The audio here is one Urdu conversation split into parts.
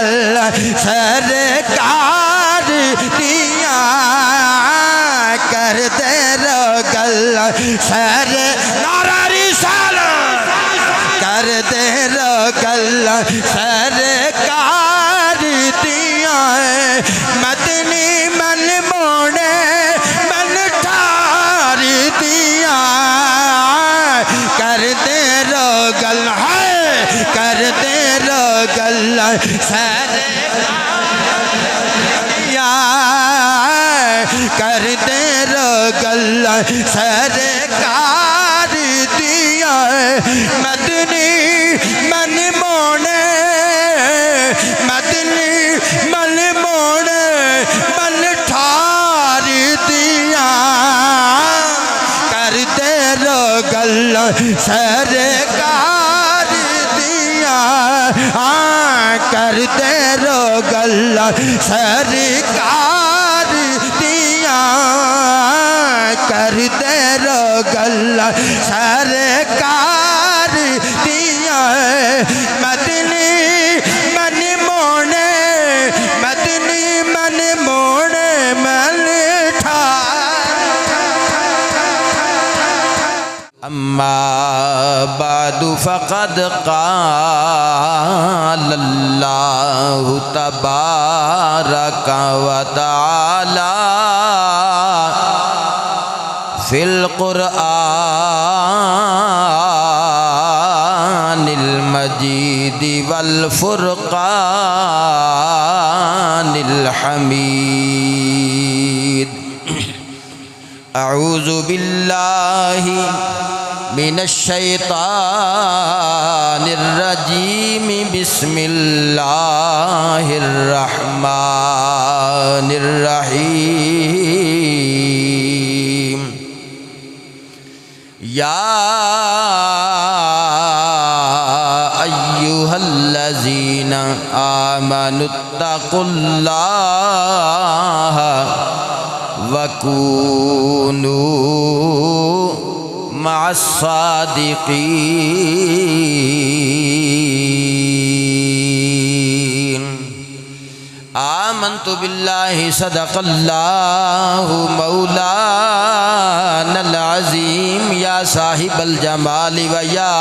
گل سرکار دیا کرتے رہو گل سر نعرہ رسالت کرتے رہو گل سرکار دیا مدنی من موڑے من ٹھار دیا کرتے رہو گل ہے کرتے رہو گل کرتے رہو گل سرکار دیا مدنی من موڑے مدنی من موڑے من ٹھار دیا کرتے رہو گل سرکار دیا کرتے رہو گل سرکار دیا کرتے رہو گل سرکار دیا مدنی من موڑے مدنی من موڑے من اما بعد فقد قال اللہ تبارک و تعالی فی القرآن المجید والفرقان الحمید اعوذ باللہ من الشیطان الرجیم بسم اللہ الرحمن الرحیم یا ایہا الذین آمنوا اتقوا اللہ وکونوا مع الصادقین آمنت باللہ صدق اللہ مولانا العظیم یا صاحب الجمال ویا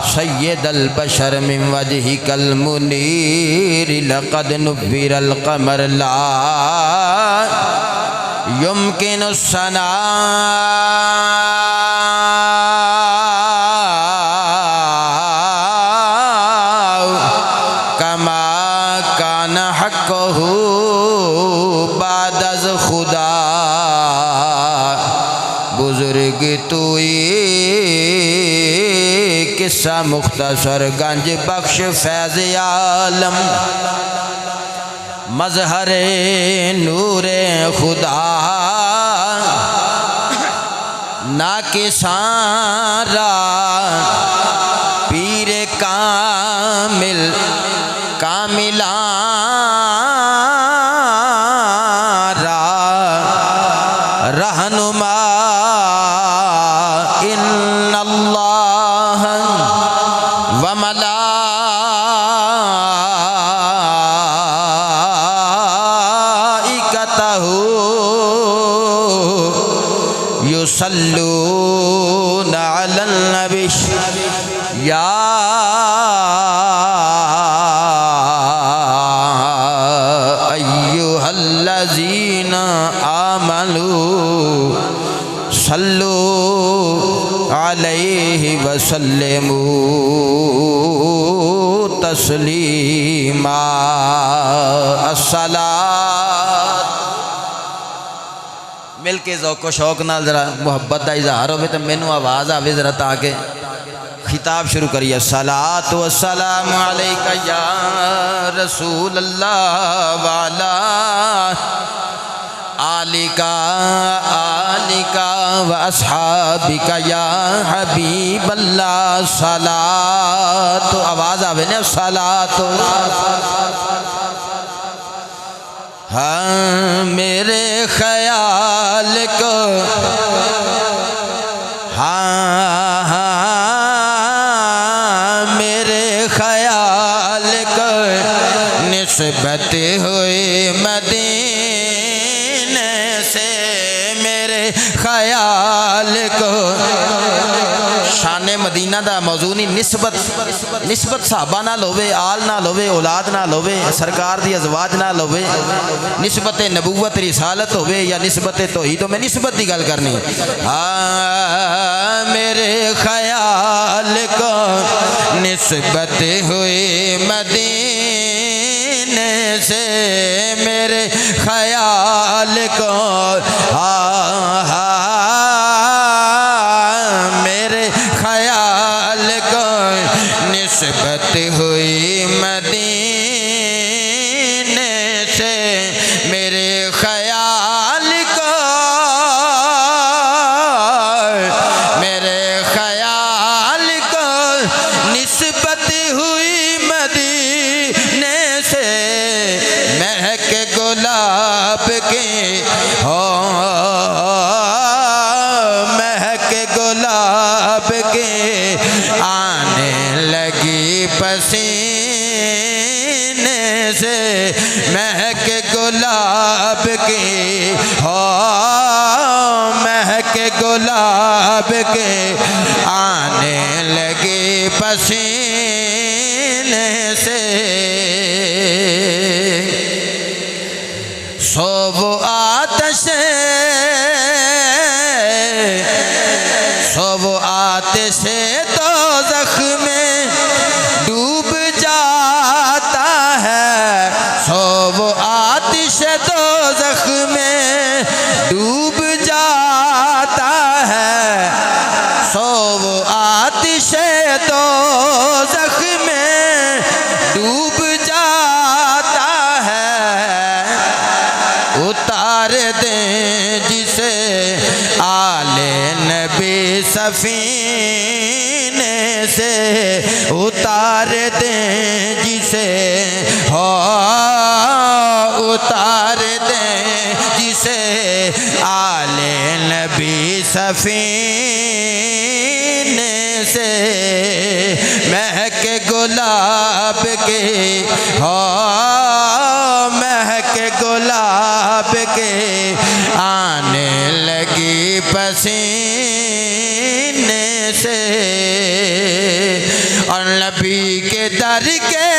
سید البشر من وجهك المنیر لقد نبر القمر لا يمكن الثناء كما كان حقه بعد از خدا بزرگ توئی قصہ مختصر گنج بخش فیض عالم مظہر نور خدا ناکساں را پیر کامل کاملان را رہنما ان اللہ و یصلون علی النبی یا ایہا الذین آمنوا صلوا علیہ وسلموا تسلیما الصلاۃ مل کے ذوق و شوق نال ذرا محبت کا اظہار ہوئے تو مینوں آواز آوے ذرا تاکہ خطاب شروع کریے الصلاۃ والسلام علیک یا رسول اللہ وعلا آلک و اصحابک یا حبیب اللہ صلاۃ آواز آوے نے صلاۃ ہاں میرے خیال کو ہاں میرے خیال کو نسبت ہوئی مدینے سے میرے خیال کو شان مدینہ دا موضوع نہیں نسبت صحابہ نال ہوے آل نال ہوے اولاد نال ہوے سرکار دی ازواج نال ہوے نسبت نبوت رسالت ہوے یا نسبت توحید میں نسبت دی گل کرنی میرے خیال کو نسبت ہوئی مدینے سے میرے خیال کو میرے خیال کو نسبت ہوئی مدینے سے میرے خیال کو میرے خیال کو نسبت ہوئی مدینے سے مہک گلاب کی مہک گلاب کی آنے لگی پسینے سے مہک گلاب کی مہک گلاب کی آنے لگی پسینے سے صوب آتش دوزخ میں ڈوب جاتا ہے صوب آتش دوزخ میں ڈوب جاتا ہے صوب آتش دوزخ میں ڈوب جاتا ہے اتار دیں جسے آل نبی سفینے سے اتار دیں جسے اتار دیں جسے آل نبی سفینے سے مہک گلاب کے مہک گلاب کے آنے لگی پسینے سے اور نبی کے در کے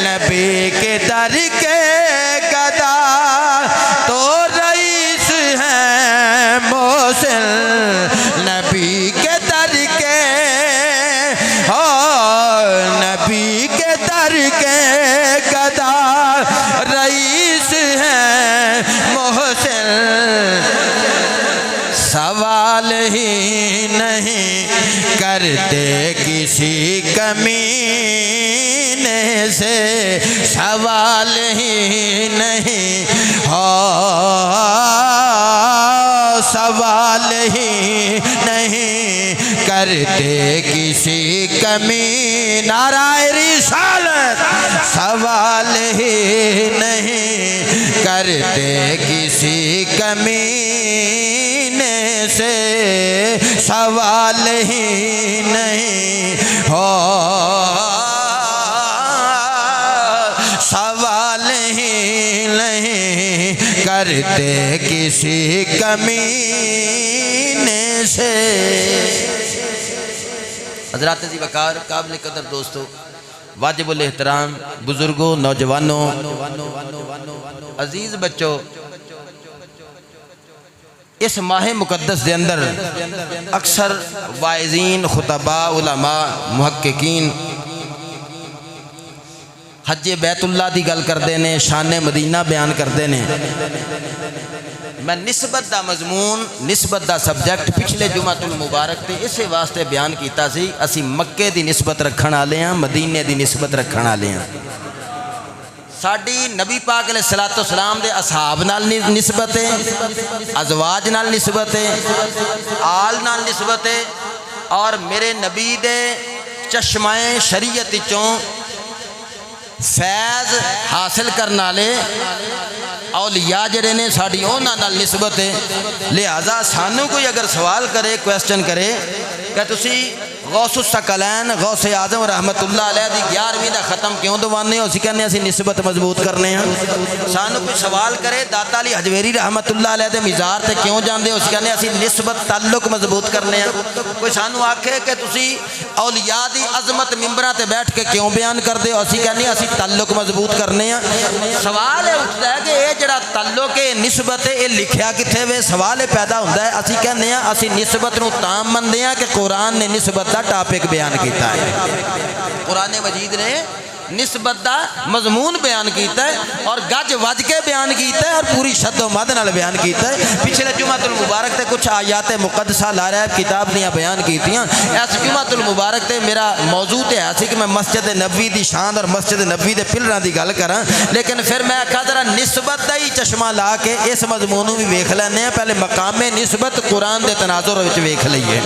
نبی کے در کے گدا تو رئیس ہیں محسن نبی کے در کے نبی کے در کے گدا رئیس ہیں محسن سوال ہی نہیں کرتے کسی کمینے سے سوال ہی نہیں سوال ہی نہیں کرتے کسی کمی نعرہ رسالت سوال ہی نہیں کرتے کسی کمینے سے سوال ہی نہیں سوال ہی نہیں کرتے کسی کمینے سے حضرات عزیز وقار قابل قدر دوستو واجب الاحترام بزرگوں نوجوانوں عزیز بچوں اس ماہ مقدس دے اندر اکثر واعظین خطباء علماء محققین حج بیت اللہ دی گل کردے نے شان مدینہ بیان کردے نے میں نسبت دا مضمون نسبت دا سبجیکٹ پچھلے جمعہ المبارک تے اسے واسطے بیان کیتا سی اسی مکے دی نسبت رکھن والے ہیں مدینے دی نسبت رکھن والے ہیں ساڈی نبی پاک علیہ الصلوۃ والسلام دے اصحاب نال نسبت ہے ازواج نال نسبت ہے آل نال نسبت ہے اور میرے نبی دے چشمہ شریعت چوں فیض حاصل کرنا لے اولیاء جڑے نے ساڑی اونا نال نسبت ہے لہذا سانو کوئی اگر سوال کرے کویسچن کرے کہ تسی غوث الثقلین غوث اعظم رحمت اللہ علیہ دی 11ویں دا ختم کیوں دوانے ہو؟ اسی کہنے اسی نسبت مضبوط کرنے ہیں. سانو کوئی سوال کرے داتا علی حجویری رحمت اللہ علیہ دے مزار تے کیوں جاندے ہو؟ اسی کہنے اسی نسبت تعلق مضبوط کرنے ہیں. کوئی سانو آکھے کہ تسی اولیاء دی عظمت ممبراں تے بیٹھ کے کیوں بیان کردے ہو؟ اسی کہنے اسی تعلق مضبوط کرنے ہیں. سوال ہے اٹھتا ہے کہ یہ جڑا تعلق ہے نسبت ہے یہ لکھیا کتھے وے؟ سوال پیدا ہوتا ہے. اسی کہنے ہیں اسی نسبت نو تام مندے ہیں کہ قرآن نے نسبت دا ٹاپک بیان کیتا ہے. قرآن مجید نے نسبت دا مضمون بیان کیتا ہے اور گج وج کے بیان کیتا ہے اور پوری شد و مد نال بیان کیتا ہے. پچھلے جمعۃ المبارک تے کچھ آیات مقدسہ لا رہا ہے کتاب دیاں بیان کیتیاں. اس جمعۃ المبارک تے میرا موضوع تے ہے کہ میں مسجد نبوی دی شان اور مسجد نبوی دے پلراں دی گل کراں، لیکن پھر میں آکھا ذرا نسبت دا ہی چشمہ لا کے اس مضمون نوں بھی ویکھ لینے ہیں. پہلے مقام نسبت قرآن دے تناظر وچ ویکھ لئیے.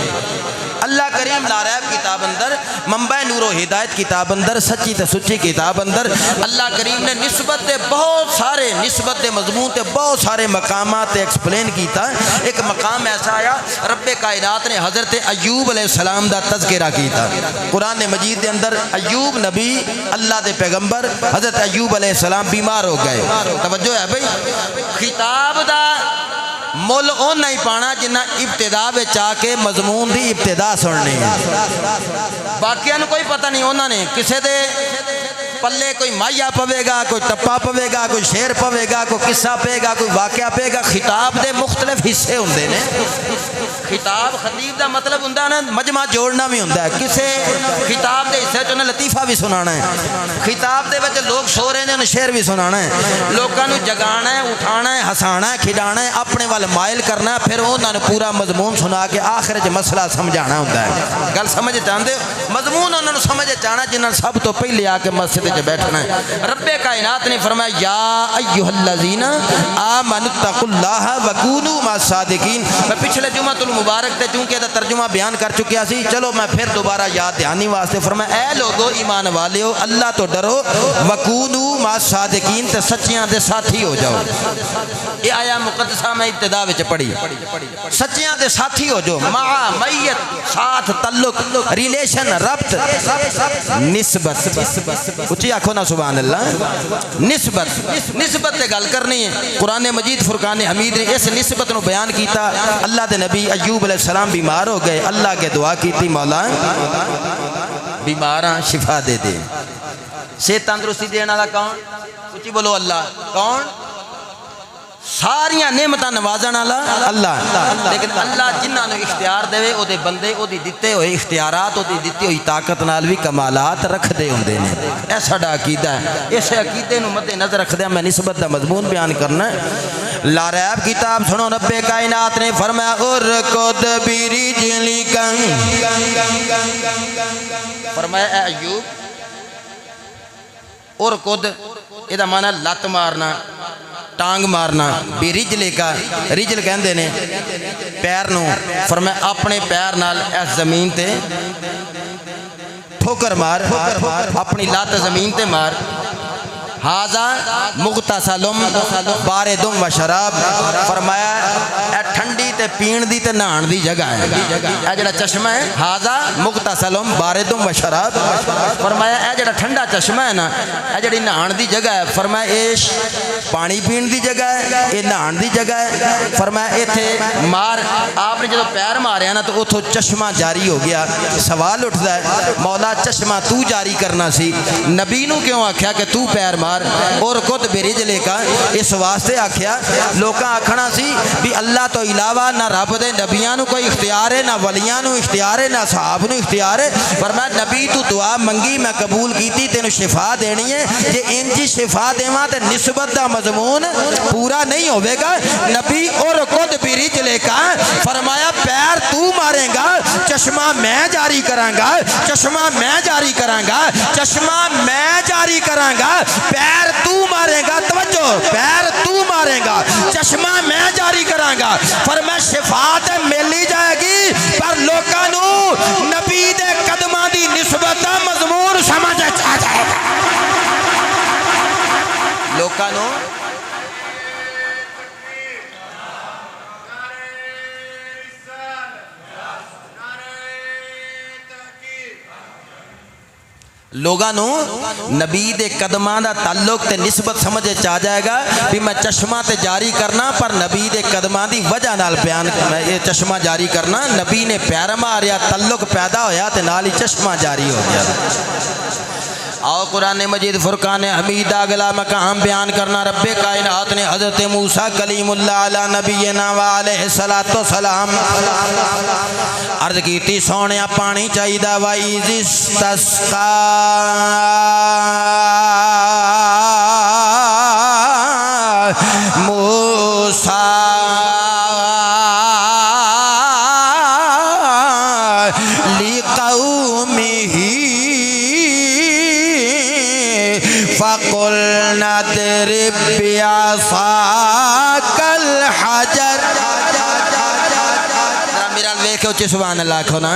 اللہ کریم لا رہا ہے کتاب اندر منبع نور و ہدایت کتاب اندر سچی تے سچی کتاب اندر اللہ کریم نے نسبت دے بہت سارے نسبت دے مضمون تے بہت سارے مقامات ایکسپلین کیتا. ایک مقام ایسا آیا رب کائنات نے حضرت ایوب علیہ السلام دا تذکرہ کیتا. قرآن مجید دے اندر ایوب نبی اللہ دے پیغمبر حضرت ایوب علیہ السلام بیمار ہو گئے. توجہ ہے بھئی، خطاب دا مل او نہیں پانا جنہ ابتدا وچ آ کے مضمون دی ابتدا سننی ہے. باقیاں کوئی پتہ نہیں، انہوں نے کسے دے پلے کوئی مائیا پوے گا، کوئی ٹپا پوے گا، کوئی شعر پوے گا، کوئی قصہ پے گا، کوئی واقعہ پے گا. خطاب دے مختلف حصے ہوندے نے. خطاب خطیب دا مطلب ہوندا نا مجمع جوڑنا بھی ہوندا ہے. کسے خطاب دے حصے چوں لطیفہ بھی سنانا ہے. خطاب دے وچ لوگ سو رہے نے شعر بھی سنانا ہے. لوکاں نوں جگانا ہے، اٹھانا ہے، ہسانا ہے، کھڈانا ہے، اپنے وال مائل کرنا ہے، پھر انہاں نوں پورا مضمون سنا کے آخر وچ مسئلہ سمجھانا ہوندا ہے. گل سمجھ چاہندے ہو؟ مضمون انہاں نوں سمجھ چاہنا جنہاں سب تو پہلے آ کے مسجد وچ بیٹھنا ہے. رب کائنات نے فرمایا یا ایھا الذین آمنوا اتقوا اللہ وکونوا مع الصادقین. میں پچھلے جمعۃ المبارک تے چونکہ دا ترجمہ بیان کر چکیا سی، چلو میں پھر دوبارہ یاد دہانی واسطے فرمایا اے لوگو ایمان والےو اللہ تو ڈرو، وکونوا مع الصادقین تے سچیاں دے ساتھی ہو جاؤ. یہ آیا مقدسہ میں ابتدا وچ پڑھی، سچیاں دے ساتھی ہو جاؤ. مع میت ساتھ تعلق ریلیشن ربط نسبت. اچھی آنکھوں نا سبحان اللہ. نسبت تے گل کرنی ہے. قرآن مجید فرقان حمید نے اس نسبت نو بیان کیتا. اللہ دے نبی ایوب علیہ السلام بیمار ہو گئے، اللہ کے دعا کیتی مولا بیماراں شفا دے دے. سے تندرستی دینے والا کون؟ اچھی بولو اللہ. کون؟ ساریاں نعمتاں نوازن والا اللہ. لیکن اللہ جنہاں نو اختیار دے او دے بندے او دی دتے ہوئے اختیارات او دی دتی ہوئی طاقت نال بھی کمالات رکھ دے ہوندے نے. اے ساڈا عقیدہ ہے. اس عقیدے نو مد نظر رکھدے میں نسبت دا مضمون بیان کرنا ہے. لا ریب کتاب سنو. رب کائنات نے فرمایا ارکض برجلک، فرمایا اے ایوب ارکض، یہ دا معنی لت مارنا، ٹانگ مارنا. بھی رجلے کا رجل کہندے نے پیر نو. فرمایا اپنے پیر نال اس زمین تے ٹھوکر مار، اپنی لات زمین تے مار. ہاذا مغتسلم بارد و شراب. فرمایا اے ٹھنڈی تے پین دی تے نہان دی جگہ ہے. اے جڑا چشمہ ہے ہاذا مغتسلم بارد و شراب. فرمایا اے جڑا ٹھنڈا چشمہ ہے نا، اے جڑی نہان دی جگہ ہے، فرمایا اے پانی پین دی جگہ ہے، اے نہان دی جگہ ہے. فرمایا ایتھے مار. آپ نے جدو پیر ماریا نا تو اتھو چشمہ جاری ہو گیا. سوال اٹھتا ہے مولا چشمہ تو جاری کرنا سی، نبی نو کیوں آکھیا کہ تو پیر مار؟ اور خود برجلے کا اس واسطے آکھیا لوکاں آکھنا سی بھی اللہ تو علاوہ نہ رب دے نبیاں نو کوئی اختیار ہے، نہ ولیاں نو اختیار ہے، نہ صحاب نو اختیار ہے. فرمایا نبی تو دعا منگی میں قبول کیتی، تینو شفا دینی ہے. جے انجی شفا دیواں تے نسبت دا مضمون پورا نہیں ہوے گا. نبی اور خود برجلے کا فرمایا پیر تو مارے گا، چشمہ میں جاری کراں گا، چشمہ میں جاری کراں گا، چشمہ میں جاری کراں گا. پیر تو مارے گا، توجہ، پیر تو مارے گا، چشمہ میں جاری کراں گا. فرمایا شفا تے ملی جائے گی، پر لوکاں نو نبی دے قدماں دی نسبت دا مضمون سمجھ آ جائے گا. لوکاں نو لوگاں نو نبی دے قدماں دا تعلق تے نسبت سمجھے چاہ جائے گا بھی میں چشمہ تے جاری کرنا پر نبی دے قدماں دی وجہ نال بیان یہ چشمہ جاری کرنا نبی نے پیر ماریا تعلق پیدا ہویا تے نال ہی چشمہ جاری ہو گیا آؤ قرآن مجید فرقان حمید اگلا مقام بیان کرنا رب کائنات نے حضرت موسیٰ کلیم اللہ علی نبینا و علیہ السلام عرض کی تھی سونیا پانی چاہیدہ وَإِذِ اسْتَسْقَى موسیٰ لِقَوْمِهِ فَقُلْنَا اضْرِب بِعَصَاكَ الْحَجَرَ میرا ویکھو چی سبحان اللہ کھو نا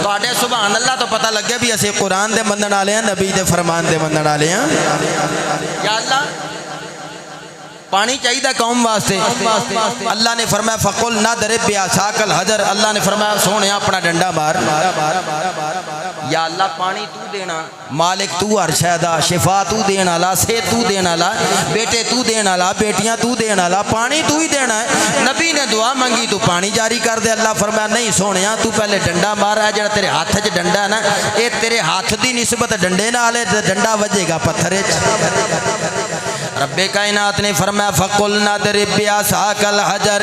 تو آٹے سبحان اللہ تو پتہ لگ گیا بھی اسے قرآن دے مندن آلے ہیں نبی دے فرمان دے مندن آلے ہیں یا اللہ پانی چاہیے تھا قوم واسطے اللہ نے فرمایا فقل نہ درب بعصاک الحجر اللہ نے فرمایا سونے اپنا ڈنڈا مار یا اللہ پانی تو دینا مالک تو ہر شے دا شفا تو دینا لا صحت تو دینا لا بیٹے تو دینا لا بیٹیاں تو دینا لا پانی تو ہی دینا ہے نبی نے دعا منگی تو پانی جاری کر دے اللہ فرمایا نہیں سونیا تو پہلے ڈنڈا مار ہے جڑا تیرے ہاتھ وچ ڈنڈا ہے نا اے تیرے ہاتھ دی نسبت ڈنڈے نال ہے ڈنڈا وجے گا پتھر وچ رب کائنات نے فرمایا فقلنا اضرب بعصاک الحجر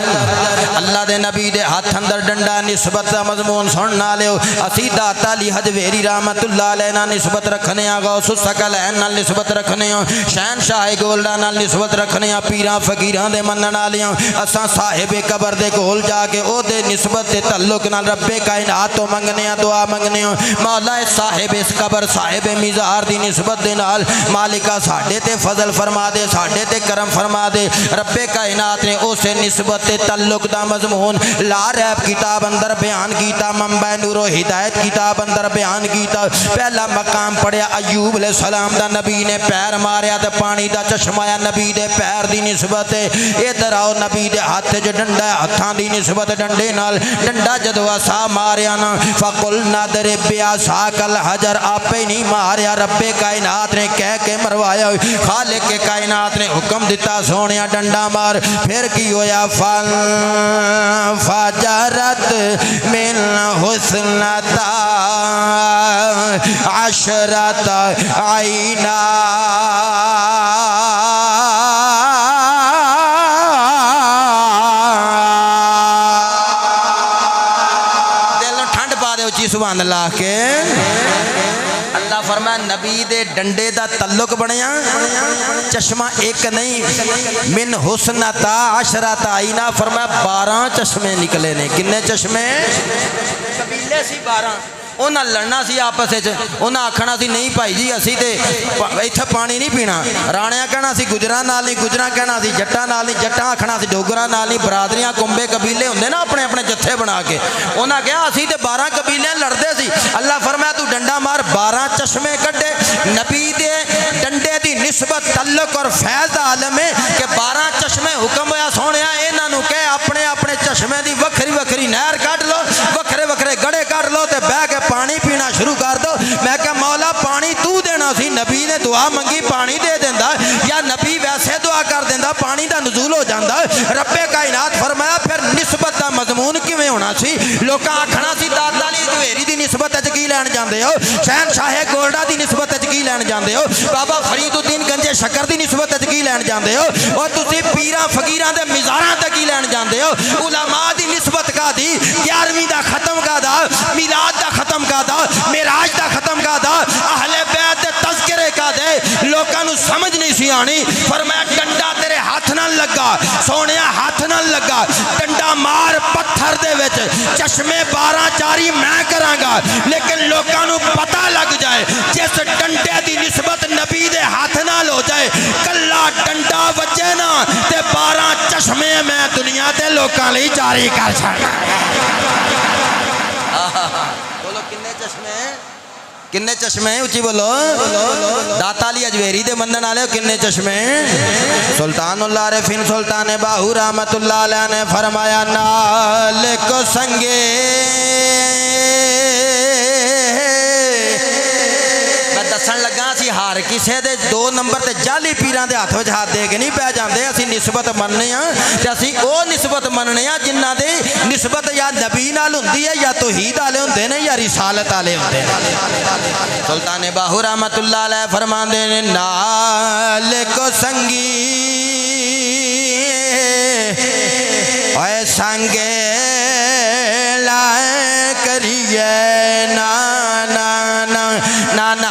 اللہ دے نبی دے ہاتھ اندر ڈنڈا نسبت دا مضمون سننا لیو اسی داتا علی حجویری رحمت اللہ علیہ نسبت رکھنے غوث الثقلین نال نسبت رکھنے شہنشاہ گولڈا نال نسبت رکھنے پیراں فقیراں دے منن والیاں اساں صاحب قبر دے کول جا کے او دے نسبت تے تعلق نال رب کائنات تو منگنے دعا منگنے مولا صاحب اس قبر صاحب میزار دی نسبت دے نال مالکا ساڈے تے فضل فرما دے ساڈے تے کرم فرما دے رب کائنات نے اسے نسبت تعلق دا مضمون لا ریب کتاب اندر بیان کیتا منبع نور و ہدایت کتاب اندر بیان کیتا پہلا مقام پڑھیا ایوب علیہ السلام دا نبی نے پیر ماریا تے پانی دا چشمہ آیا نبی دے پیر دی نسبت ادھر آؤ نبی دے ہاتھ جو ڈنڈا ہے ہتھاں دی نسبت ڈنڈے نال ڈنڈا جدو اسا ماریا نا فقلنا اضرب بعصاک الحجر آپ ہی نہیں ماریا رب کائنات نے کہہ کے مروایا خالق کے کائنات نے حکم دیتا سونیا ڈنڈا مار پھر کی ہویا فجرت من حسنتا عشرت عینا دل ٹھنڈ پا دے اچھی سبحان اللہ کے اللہ فرمایا نبی دے ڈنڈے دا تعلق بنیا چشمہ ایک نہیں من حسنتا عشرت عینا فرمایا 12 چشمے نکلے نے کنے چشمے قبیلے سی 12 انہاں لڑنا سی آپس وچ انہاں آکھنا سی نہیں بھائی جی اسی تے ایتھے پانی نہیں پینا رانیاں کہنا سی گجراں نال نہیں گجراں کہنا سی جٹاں نال نہیں جٹاں آکھنا سی ڈوگراں نال نہیں برادریاں کنبے قبیلے ہوندے نا اپنے اپنے جتھے بنا کے انہاں کہا اسی تے 12 قبیلے لڑدے سی اللہ فرمایا تو ڈنڈا مار 12 چشمے کڈے نبی دے ڈنڈے دی نسبت تعلق اور فیض دا عالم ہے کہ 12 چشمے حکم ہویا سونیا انہاں نو کہ اپنے اپنے چشمے دی وکھری وکھری نہر کڈ لو وکھرے وکھرے گڑے کڈ لو تے بیٹھ کے پانی پینا شروع کر دو میں کہا مولا پانی تو دینا سی نبی نے دعا منگی پانی دے دیندہ یا نبی ویسے دعا کر دیندہ پانی دا نزول ہو جاندہ رب کائنات فرمایا پھر نسبت دا مضمون کیویں ہونا سی لوکاں آکھنا سی دادا علی حجویری دی نسبت اچ کی لین جاندے ہو شہنشاہ گولڈا دی نسبت اچ کی لین جاندے ہو بابا فرید الدین گنجے شکر دی نسبت اچ کی لین جاندے ہو اور تسی پیراں فقیراں دے مزاراں تے کی لین جاندے ہو علماء دی نسبت کا دی 11ویں دا ختم کا دا میلاد دا ختم کا دا معراج دا ختم کا دا اہل بیت دے تذکرے کا دے لوکاں نو سمجھ نہیں سی آنی فرمایا ڈنڈا تیرے ہاتھ نہ لگا سونیا ہاتھ نہ لگا ڈنڈا مار پتھر دے وچ چشمے 12 جاری میں کراں گا لیکن لوکاں نو پتہ لگ جائے جس ڈنڈے دی نسبت نبی دے ہاتھ نال ہو جائے کلا ڈنڈا وجے نا تے 12 چشمے میں دنیا تے لوکاں لئی جاری کر چھڑنا بولو کنے چشمے اچھی بولو داتا علی حجویری دے مندن آلے کنے چشمے سلطان اللہ عارفین سلطان باہو رحمت اللہ علیہ نے فرمایا نال کو سنگے ہر کسے دے 2 نمبر تے جعلی پیراں دے ہاتھ وچ ہاتھ دے کے نہیں پہ جاندے اسی نسبت مننے ہاں تے اسی او نسبت مننے ہاں جنہاں دی نسبت یا نبی نال ہوندی ہے یا توحید والے ہوندے نے یا رسالت والے ہوندے نے سلطان باہو رحمت اللہ علیہ فرماندے نے نال کو سنگی اے سنگے لائے کریے نا نا نا نا نا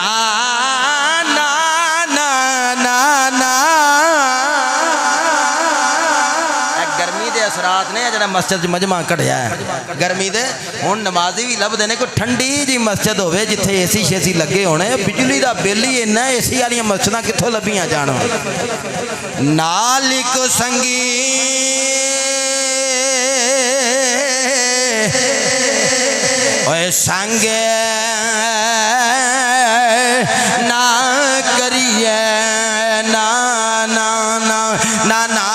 اثرات نے جڑا مسجد مجمع کڑیا ہے گرمی دے ہن نمازی بھی لب دینے کوئی ٹھنڈی جی مسجد ہوئے جتھے اے سی شیسی لگے ہونے بجلی دا بل ہی انہا اے سی والی مسجداں کتھوں لبیاں جانو نالک سنگی اوے سنگے نا کریے نا نا نا نا نا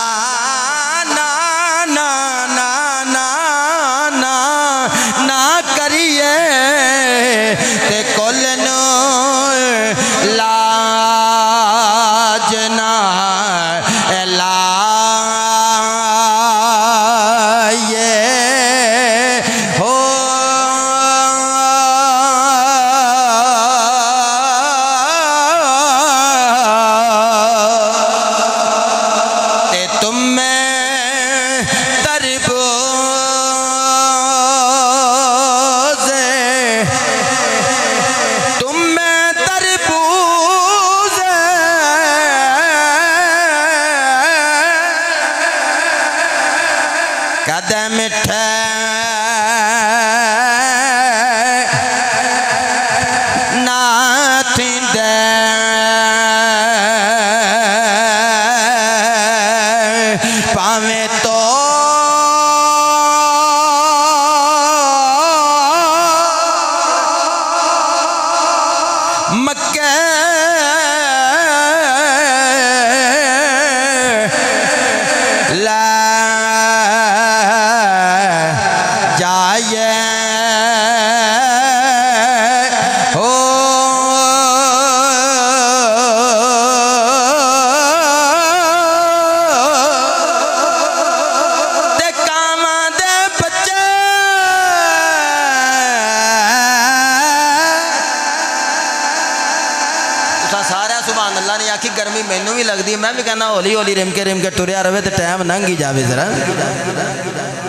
گرمی مینوں بھی لگتی ہے میں بھی کہنا ہولی ہولی رم کے ٹریا رہے تو ٹائم لنਘ ہی جاوے ذرا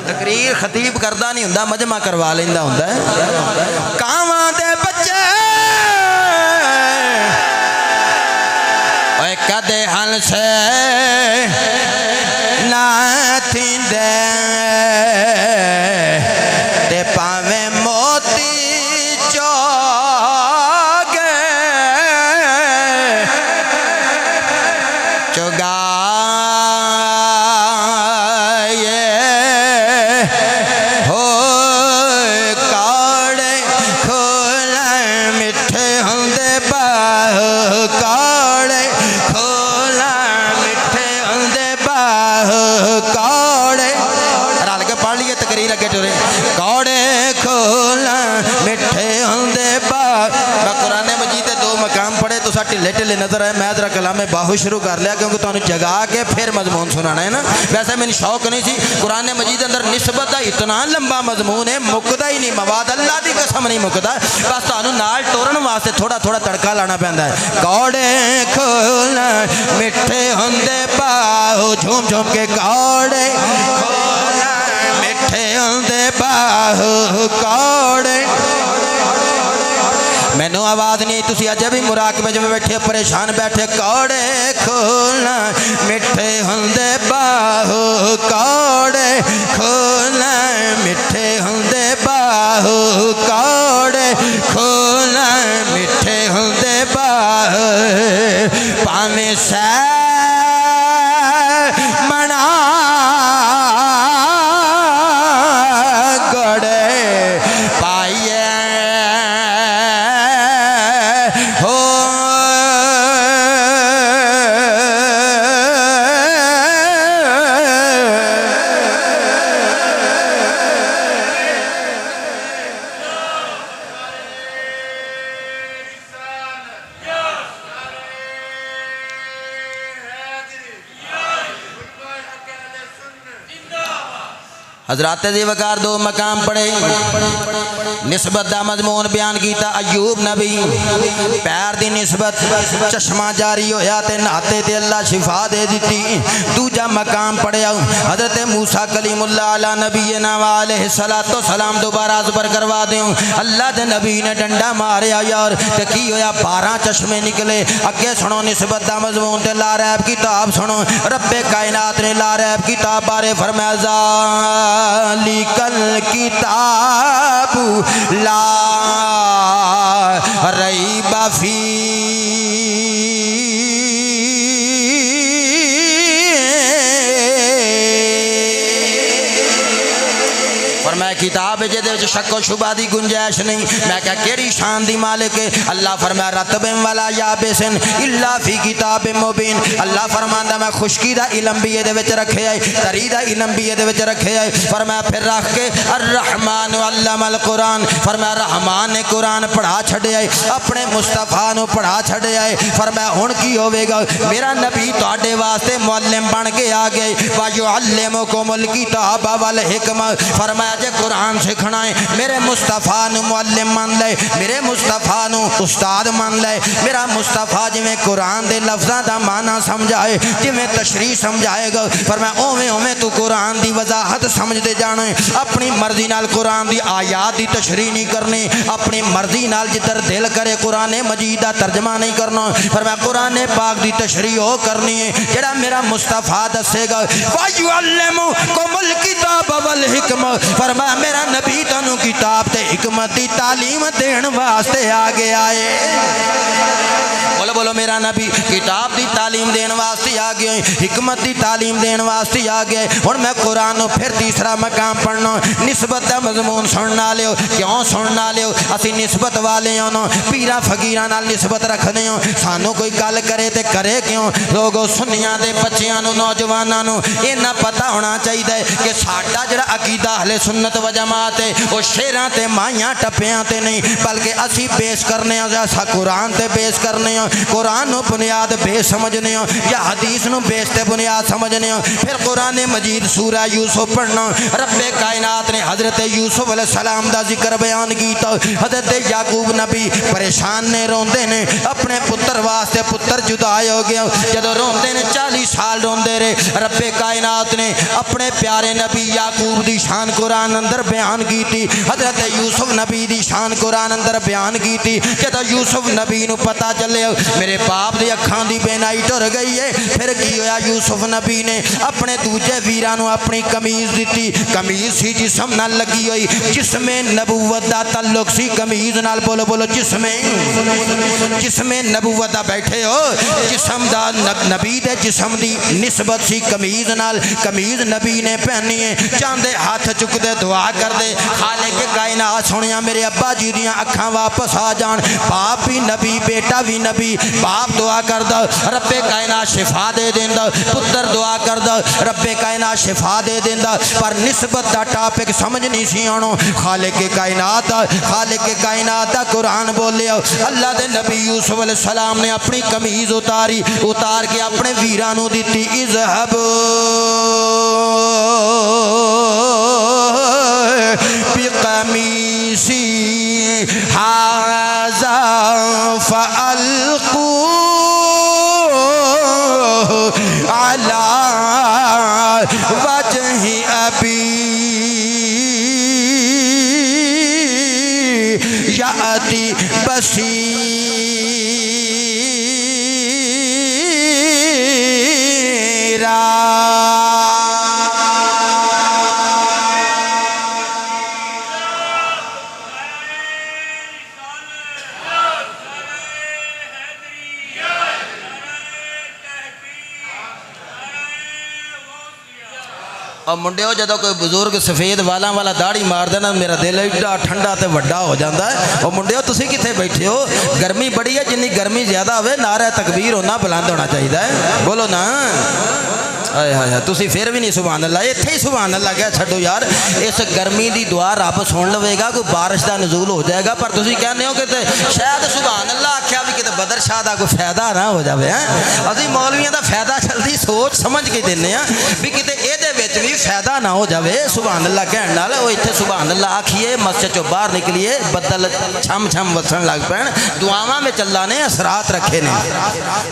تقریر خطیب کردا نہیں ہوندا مجمع کروا لیندا ہوندا ہے کاواں دے بچے اوے کدے ہن سے نہ تھیندے تے پاویں موتی ٹھلے ٹھلے نظر آئے میں ذرا کلام باہو شروع کر لیا کیونکہ تمہیں جگا کے پھر مضمون سنانا ہے نا ویسے میں شوق نہیں سی قرآن مجید اندر نسبت دا اتنا لمبا مضمون ہے مکدا ہی نہیں مواد اللہ دی قسم نہیں مکدا بس تانوں نال ٹورن واسطے تھوڑا تھوڑا تڑکا لانا پیندا ہے کوڑے کھول میٹھے ہوندے باہو جھوم جھوم کے کوڑے کھول میٹھے ہوندے باہو کوڑے میں نو آواز نہیں تسی اجے بھی مراقبے میں بیٹھے پریشان بیٹھے کوڑے کھولنا مٹھے ہوندے باہو کوڑے کھولنا مٹھے ہوندے باہو کوڑے کھولنا مٹھے ہوندے باہو پاویں سہ منا گڑے پائیے حضرات ذی وقار دو مقام پڑھے نسبت دا مضمون بیان کیتا ایوب نبی پیر دی نسبت چشمہ جاری ہویا تے نہاتے تے اللہ شفا دے دیتی دوجا مقام پڑھیا حضرت موسیٰ کلیم اللہ علیہ نبینا وعلیہ السلام دوبارہ ذکر کروا دیوں اللہ دے نبی نے ڈنڈا ماریا یار تے کی ہویا 12 چشمے نکلے اگے سنو نسبت دا مضمون تے لا ریب کتاب سنو رب کائنات نے لا ریب کتاب بارے فرمایا ذالک الکتاب لا ریب فیہ فرمایا کتاب ہے جدے شک و شبہ دی گنجائش نہیں میں کہا کیڑی شان دی مالک ہے اللہ فرمایا رتب ولا یابسن الا فی کتاب مبین اللہ فرماندا میں خشکی دا علم بھی دے وچ رکھیا ہے تری دا علم بھی دے وچ رکھیا ہے فرمایا پھر رکھ کے الرحمن علم القرآن فرمایا رحمان نے قرآن پڑھا چھڈیا ہے اپنے مصطفیٰ نو پڑھا چھڈیا ہے فرمایا ہن کی ہوے گا میرا نبی تواڈے واسطے معلم بن کے آ گئے وَيُعَلِّمُكُمُ الْكِتَابَ وَالْحِکمَةَ فرمایا جے قرآن سکھنا ہے میرے مصطفیٰ نو معلم مان لے میرے مصطفیٰ نو استاد مان لے میرا مصطفیٰ جی میں قرآن دے لفظاں دا معنی سمجھائے جی میں تشریح سمجھائے گا فرمایا اویں تو قرآن دی وضاحت سمجھ دے جانا ہے اپنی مرضی نال قرآن دی آیات دی تشریح نہیں کرنی اپنی مرضی نال جدھر دل کرے قرآن مجید دا ترجمہ نہیں کرنا فرمایا قرآن پاک دی تشریح ہو کرنی ہے جڑا میرا مصطفیٰ دسے گا وَيُعَلِّمُكُمُ الْكِتَابَ وَالْحِکْمَةَ فرمایا میرا نبی تانوں کتاب تے حکمت دی تعلیم دین واسطے آگے آئے بولو بولو میرا نبی کتاب دی تعلیم دین واسطے آگے آئے حکمت دی تعلیم دین واسطے آگے ہن میں قرآن پھر تیسرا مقام پڑھنا نسبت دا مضمون سننا لیو کیوں سننا لیو اسی نسبت والے ہوں پیرا فقیراں نال نسبت رکھنے ہوں سانو کوئی گل کرے تے کرے کیوں لوگو سنیاں دے بچیاں نو نوجواناں نو اینا پتہ ہونا چاہیے کہ ساڈا جڑا عقیدہ اہل سنت و جماعت ہے وہ شیراں تے مائیاں ٹپیاں تے نہیں بلکہ اسی بیس کرنے ہیں ایسا قرآن تے بیس کرنے ہیں قرآن نو بنیاد بیس سمجھنے ہیں یا حدیث نو بیس تے بنیاد سمجھنے ہیں پھر قرآن مجید سورہ یوسف پڑھنا رب کائنات نے حضرت یوسف علیہ السلام دا ذکر بیان کیتا حضرت یعقوب نبی پریشان نے روندے نے اپنے پتر واسطے پتر جدا ہو گیا جدو روندے نے 40 سال روندے رہے رب کائنات نے اپنے پیارے نبی یعقوب دی شان قرآن اندر بیان کی تھی حضرت یوسف نبی دی شان قرآن اندر بیان کی تھی جدو یوسف نبی نو پتا چلے میرے باپ دی اکھاں دی بینائی ٹر گئی ہے پھر کی ہویا یوسف نبی نے اپنے دوجے ویرانو اپنی قمیض دیتی قمیض سی جسم نال لگی ہوئی جسم نبوت دا تعلق سی قمیض نال بولو بولو جسم نبوت دا بیٹھے ہو جسم دا نبی دے جسم دی نسبت سی قمیض نال قمیض نبی نے پہنی ہے چاندے ہاتھ چک دے دعا کر دے خالق کائنات سنیا میرے ابا جی دیاں اکھاں واپس آ جان باپ بھی نبی بیٹا بھی نبی باپ دعا کر دا رب کائنات شفا دے دیندا پتر دعا کر دا رب کائنات شفا دے دیندا پر نسبت دا ٹاپک سمجھ نہیں سی آنو خالق کائنات دا قرآن بولے اللہ دے نبی یوسف علیہ السلام نے اپنی قمیض اتار کے اپنے ویرانو دیتی اذهب بقمیصی ھذا فألقوه علی وجہ ابی یأتی بصیرا اور منڈیو جدو کوئی بزرگ سفید والا والا داڑھی مار دینا میرا دل ایڈا ٹھنڈا تے وڈا ہو جاتا ہے اور منڈیو تسی کتنے بیٹھے ہو گرمی بڑی ہے جنی گرمی زیادہ ہوئے نعرہ تکبیر ہونا بلند ہونا چاہیے بولو نا آئے ہائے تسی پھر بھی نہیں سبحان اللہ اتھے ہی سبحان اللہ کیا چھڑو یار اس گرمی دی دعا رب سن لوے گا کوئی بارش دا نزول ہو جائے گا پر تسی کہنے ہو کہ شاید سبحان اللہ آکھیا بھی کہ بدر شاہ دا کوئی فائدہ نہ ہو جاوے اسی مولویاں دا فائدہ جلدی سوچ سمجھ کے دینے ہیں بھی کتے اے دے وچ بھی فائدہ نہ ہو جاوے سبحان اللہ کہن نال او ایتھے سبحان اللہ آکھیے مسجد چوں باہر نکلیے بدل چھم چھم وسن لگ پین دعاواں وچ اللہ نے اثرات رکھے نے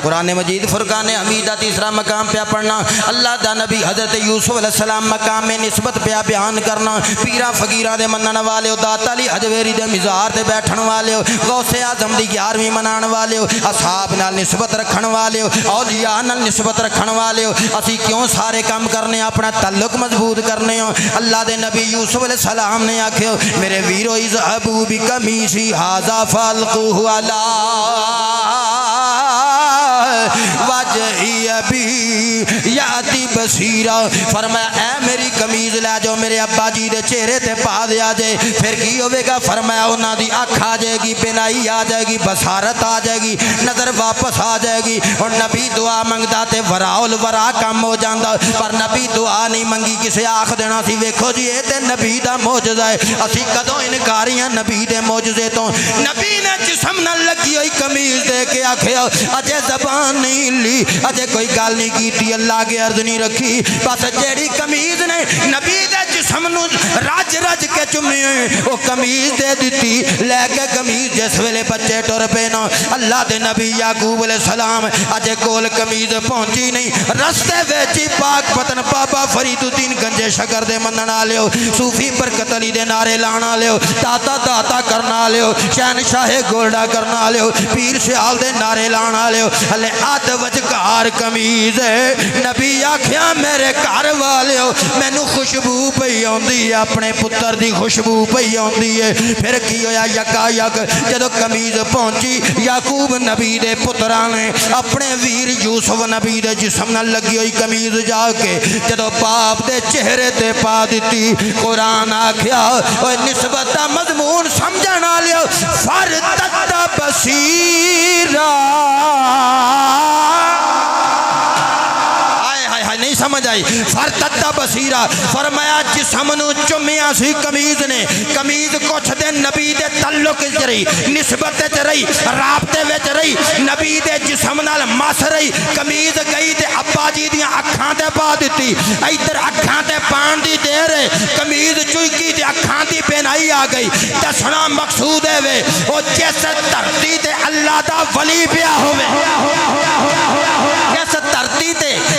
قرآن مجید فرقان حمید دا تیسرا مقام پہ پڑھنا اللہ دا نبی حضرت یوسف علیہ السلام مقام میں نسبت پہ بیان کرنا پیرا فقیرہ دے منن والے ہو داتا علی حجویری دے مزار دے بیٹھن والے ہو غوث اعظم دی 11ویں منان والے ہو اصحاب نال نسبت رکھن والے ہو اولیاء نال نسبت رکھن والے ہو اسی کیوں سارے کام کرنے اپنا تعلق مضبوط کرنے ہو اللہ دے نبی یوسف علیہ السلام نے آکھے میرے ویرو اذهبوا بقمیصی ھذا فالقوه علی وجہی ابی یاتی بصیرا فرمایا اے میری قمیض لے جاؤ میرے ابا جی دے چہرے تے پا دیا جائے پھر کی ہوئے گا فرمایا انہاں دی اکھ آ جائے گی بینائی آ جائے گی بصارت آ جائے گی نظر واپس آ جائے گی اور نبی دعا منگدا تے وراء الورا کم ہو جاندا پر نبی دعا نہیں منگی کسے آکھ دینا سی ویکھو جی اے تے نبی دا معجزہ ہے اسی کدوں انکاریاں نبی دے معجزے تو نبی نے جسم نہ لگی ہوئی قمیض دے کے آکھیا اجے زبان نہیں لی اجے کوئی گل نہیں کیتی اللہ کے عرض نہیں رکھی بس جیڑی قمیض نے نبی دے جسم نو رج رج کے چومی او قمیض دے دتی لے کے قمیض جس ویلے بچے ٹر پے نا اللہ دے نبی یعقوب علیہ السلام اجے کول قمیض پہنچی نہیں رستے وچ پاک پتن بابا فرید الدین گنجے شکر دے منن والے صوفی برکت علی دے نعرے لانا والے داتا داتا کرنا والے شہنشاہ گولڈا کرنا والے پیر سیال دے نعرے لانا والے ہلے آد وجگار قمیض ہے نبی آکھیا میرے گھر والے مینوں خوشبو پئی آندی ہے اپنے پتر دی خوشبو پئی آندی ہے پھر کی ہویا یکا یک جدو قمیض پہنچی یعقوب نبی دے پتراں نے اپنے ویر یوسف نبی دے جسم نال لگی ہوئی قمیض جا کے جدو باپ دے چہرے تے پا دتی قرآن آکھیا اوے نسبت دا مضمون سمجھن والے فرتت بصیرا نہیں سمجھ آئی فرتدہ بصیرہ فرمایا جسم نو چمیا سی قمیض نے قمیض کچھ دے نبی دے تعلق وچ رہی نسبت وچ رہی رابطے وچ رہی نبی دے جسم نال مس رہی قمیض گئی تے ابا جی دیاں اکھاں تے پا دتی ادھر اکھاں تے پان دی دیر ہے قمیض چوکی تے اکھاں دی بینائی آ گئی دسنا مقصود ہے وے او جس دھرتی تے اللہ دا ولی پیا ہوے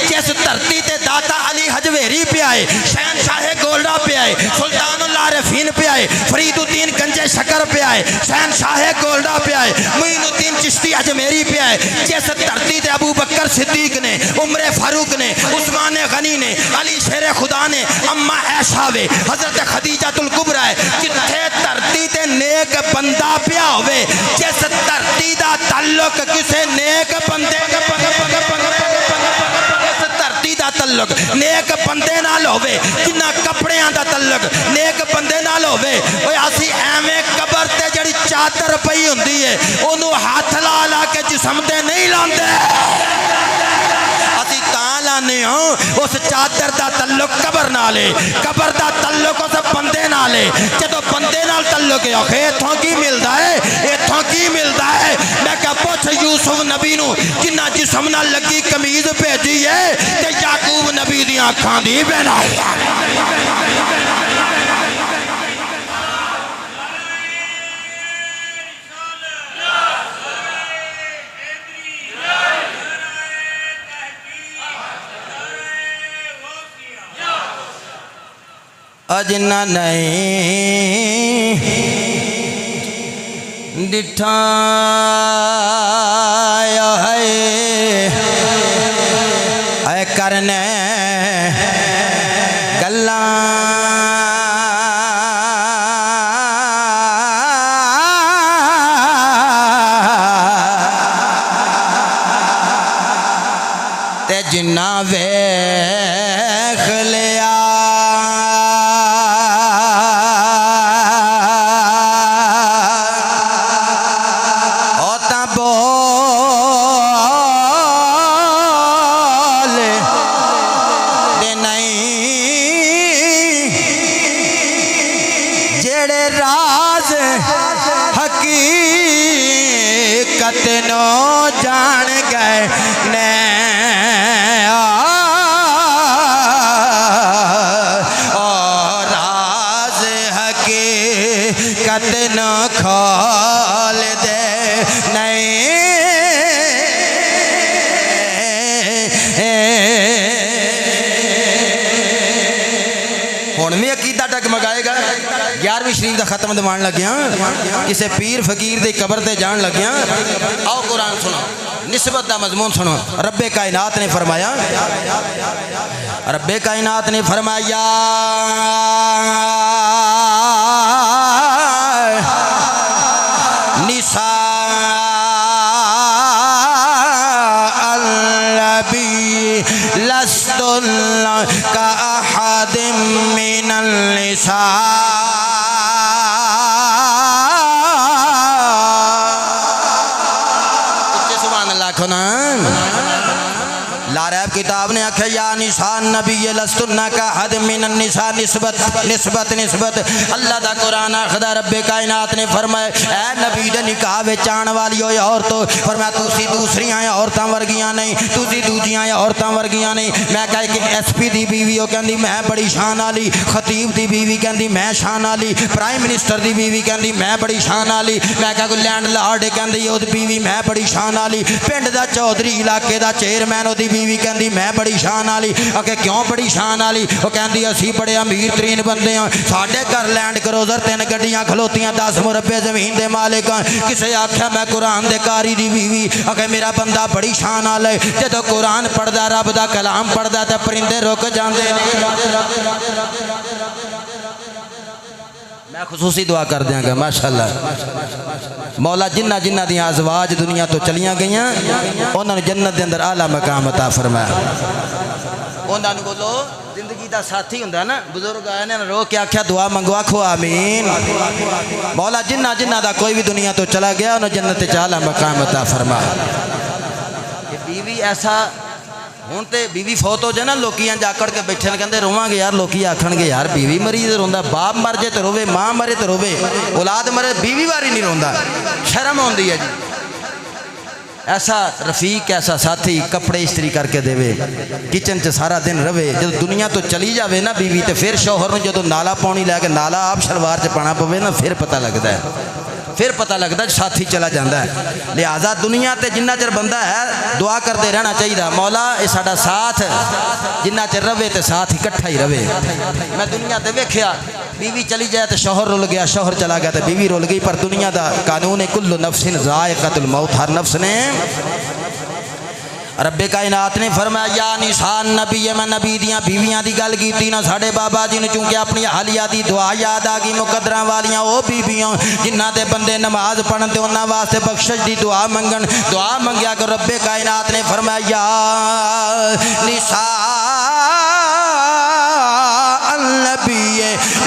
جس دھرتی تے داتا علی حجویری پہ آئے شہنشاہ گولڈا پہ آئے سلطان العارفین پہ آئے فرید الدین گنجے شکر پہ آئے شہنشاہ گولڈا پہ آئے معین الدین چشتی اجمیری پہ آئے جیسے دھرتی تے ابو بکر صدیق نے عمر فاروق نے عثمان غنی نے علی شیر خدا نے اما عائشہ وے حضرت خدیجہ الکبریٰ ہے جتھے دھرتی تے نیک بندہ پیا ہوئے جیسے دھرتی دا تعلق کسے نیک بندے تعلق نیک بندے نال ہوے جنہ کپڑیاں دا تعلق نیک بندے نال ہوے اوے اسی ایویں قبر تے جڑی چادر پئی ہوندی ہے اونوں ہاتھ لا لا کے جسم تے نہیں لاندے اسی تاں لانے ہوں اس چادر دا تعلق قبر نال ہے قبر دا تعلق اس بندے نال ہے جدوں بندے نال تعلق ہے ایتھوں کی ملدا ہے ایتھوں کی ملدا ہے میں کہ پوچھ یوسف نبی نو جنہ جسم نال لگی قمیض بھیجی ہے تے یعقوب نبی دی اکھاں دی بینائی اجنا نہیں ڈٹھا ہے اے کرنے گلاں تے جنہ ویکھ لیا کتنوں جان گئے اور راز حقیقت نہ کھول دے نہیں ہون میں عقیدہ ڈگمگائے گا 11ویں شریف دا ختم دیوان لگیا کسے پیر فقیر دی قبر تے جان لگیا آؤ قرآن سنو نسبت دا مضمون سنو رب کائنات نے فرمایا رب کائنات نے فرمایا نساء النبی لستن کأحد من النساء لارب کتاب نے آکھا یا نساء نبی لستن کأحد من النساء نسبت اللہ دا قرآن آخدا رب کائنات نے فرمایا اے نبی دے نکاح وچ آن والی ہوئے عورتوں فرمایا تسی دوسریاں عورتاں ورگیاں نہیں تسی دوجیاں عورتاں ورگیاں نہیں میں کہا کہ ایس پی دی بیوی ہو کہندی میں بڑی شان والی خطیب دی بیوی کہندی میں شان والی پرائم منسٹر دی بیوی کہندی میں بڑی شان والی میں کہا کہ لینڈ لارڈ کہندی او دی بیوی میں بڑی شان والی پنڈ دا چودھری علاقے دا چیئرمین او دی بیوی کہندی میں بڑی شان والی کہ کیوں بڑی شان والی وہ کہندی اسی بڑے امیر ترین بندے ہیں ساڈے گھر لینڈ کروزر 3 گڈیاں کھلوتیاں 10 مربے زمین دے مالک ہیں کسے آکھیا میں قرآن دے کاری دی بیوی کہ میرا بندہ بڑی شان والا ہے جدوں قرآن پڑھدا رب دا کلام پڑھدا تے پرندے رک جاندے میں خصوصی دعا کر دیاں گا ماشاءاللہ مولا جنہ جنہ دیاں ازواج دنیا تو چلیاں گئیاں انہوں نے جنت دے اندر اعلیٰ مقام عطا فرمایا انہوں نے بولو زندگی دا ساتھی ہوندا نا بزرگ آئے نے رو کے آکھیا دعا منگو آکھو آمین مولا جنہ جنہ دا کوئی بھی دنیا تو چلا گیا انہوں جنت تے اعلیٰ مقام عطا فرمایا یہ بیوی ایسا ہوں تو بیوی فوت ہو جائے نا لوکیاں جاکڑ کے بیٹھے کہتے رواں گے یار لوکی آکھن گے یار بیوی مری تو روندا باپ مر جائے تو روے ماں مرے تو روے اولاد مرے بیوی واری نہیں روندا شرم ہوندی ہے جی ایسا رفیق ایسا ساتھی کپڑے استری کر کے دے کچن چ سارا دن رہے جب دنیا تو چلی جاوے نا بیوی تے پھر شوہر نوں جدوں نالا پانی لے کے نالا آپ شلوار چ پانا پوے نا پھر پتہ لگتا ہے پھر پتہ لگتا ہے ساتھی چلا جاندہ ہے لہذا دنیا تے جنہ چر بندہ ہے دعا کرتے رہنا چاہیے مولا یہ ساڈا ساتھ جنہ چر رہے تے ساتھ اکٹھا ہی رہے میں دنیا تے ویکھیا بیوی چلی جائے تو شوہر رول گیا شوہر چلا گیا تو بیوی رول گئی پر دنیا دا قانون کل نفس ذائقۃ الموت ہر نفس نے رب کائنات نے فرمایا یا نساء نبی میں نبی دیاں بیویاں دی گل کیتی نا ساڈے بابا جی نے چونکہ اپنی اہلیہ دی دعا یاد آ گئی مقدراں والیاں او بیویاں جنہاں دے بندے نماز پڑھن تے انہاں واسطے بخشش دی دعا منگن دعا منگیا کہ رب کائنات نے فرمایا یا نساء النبی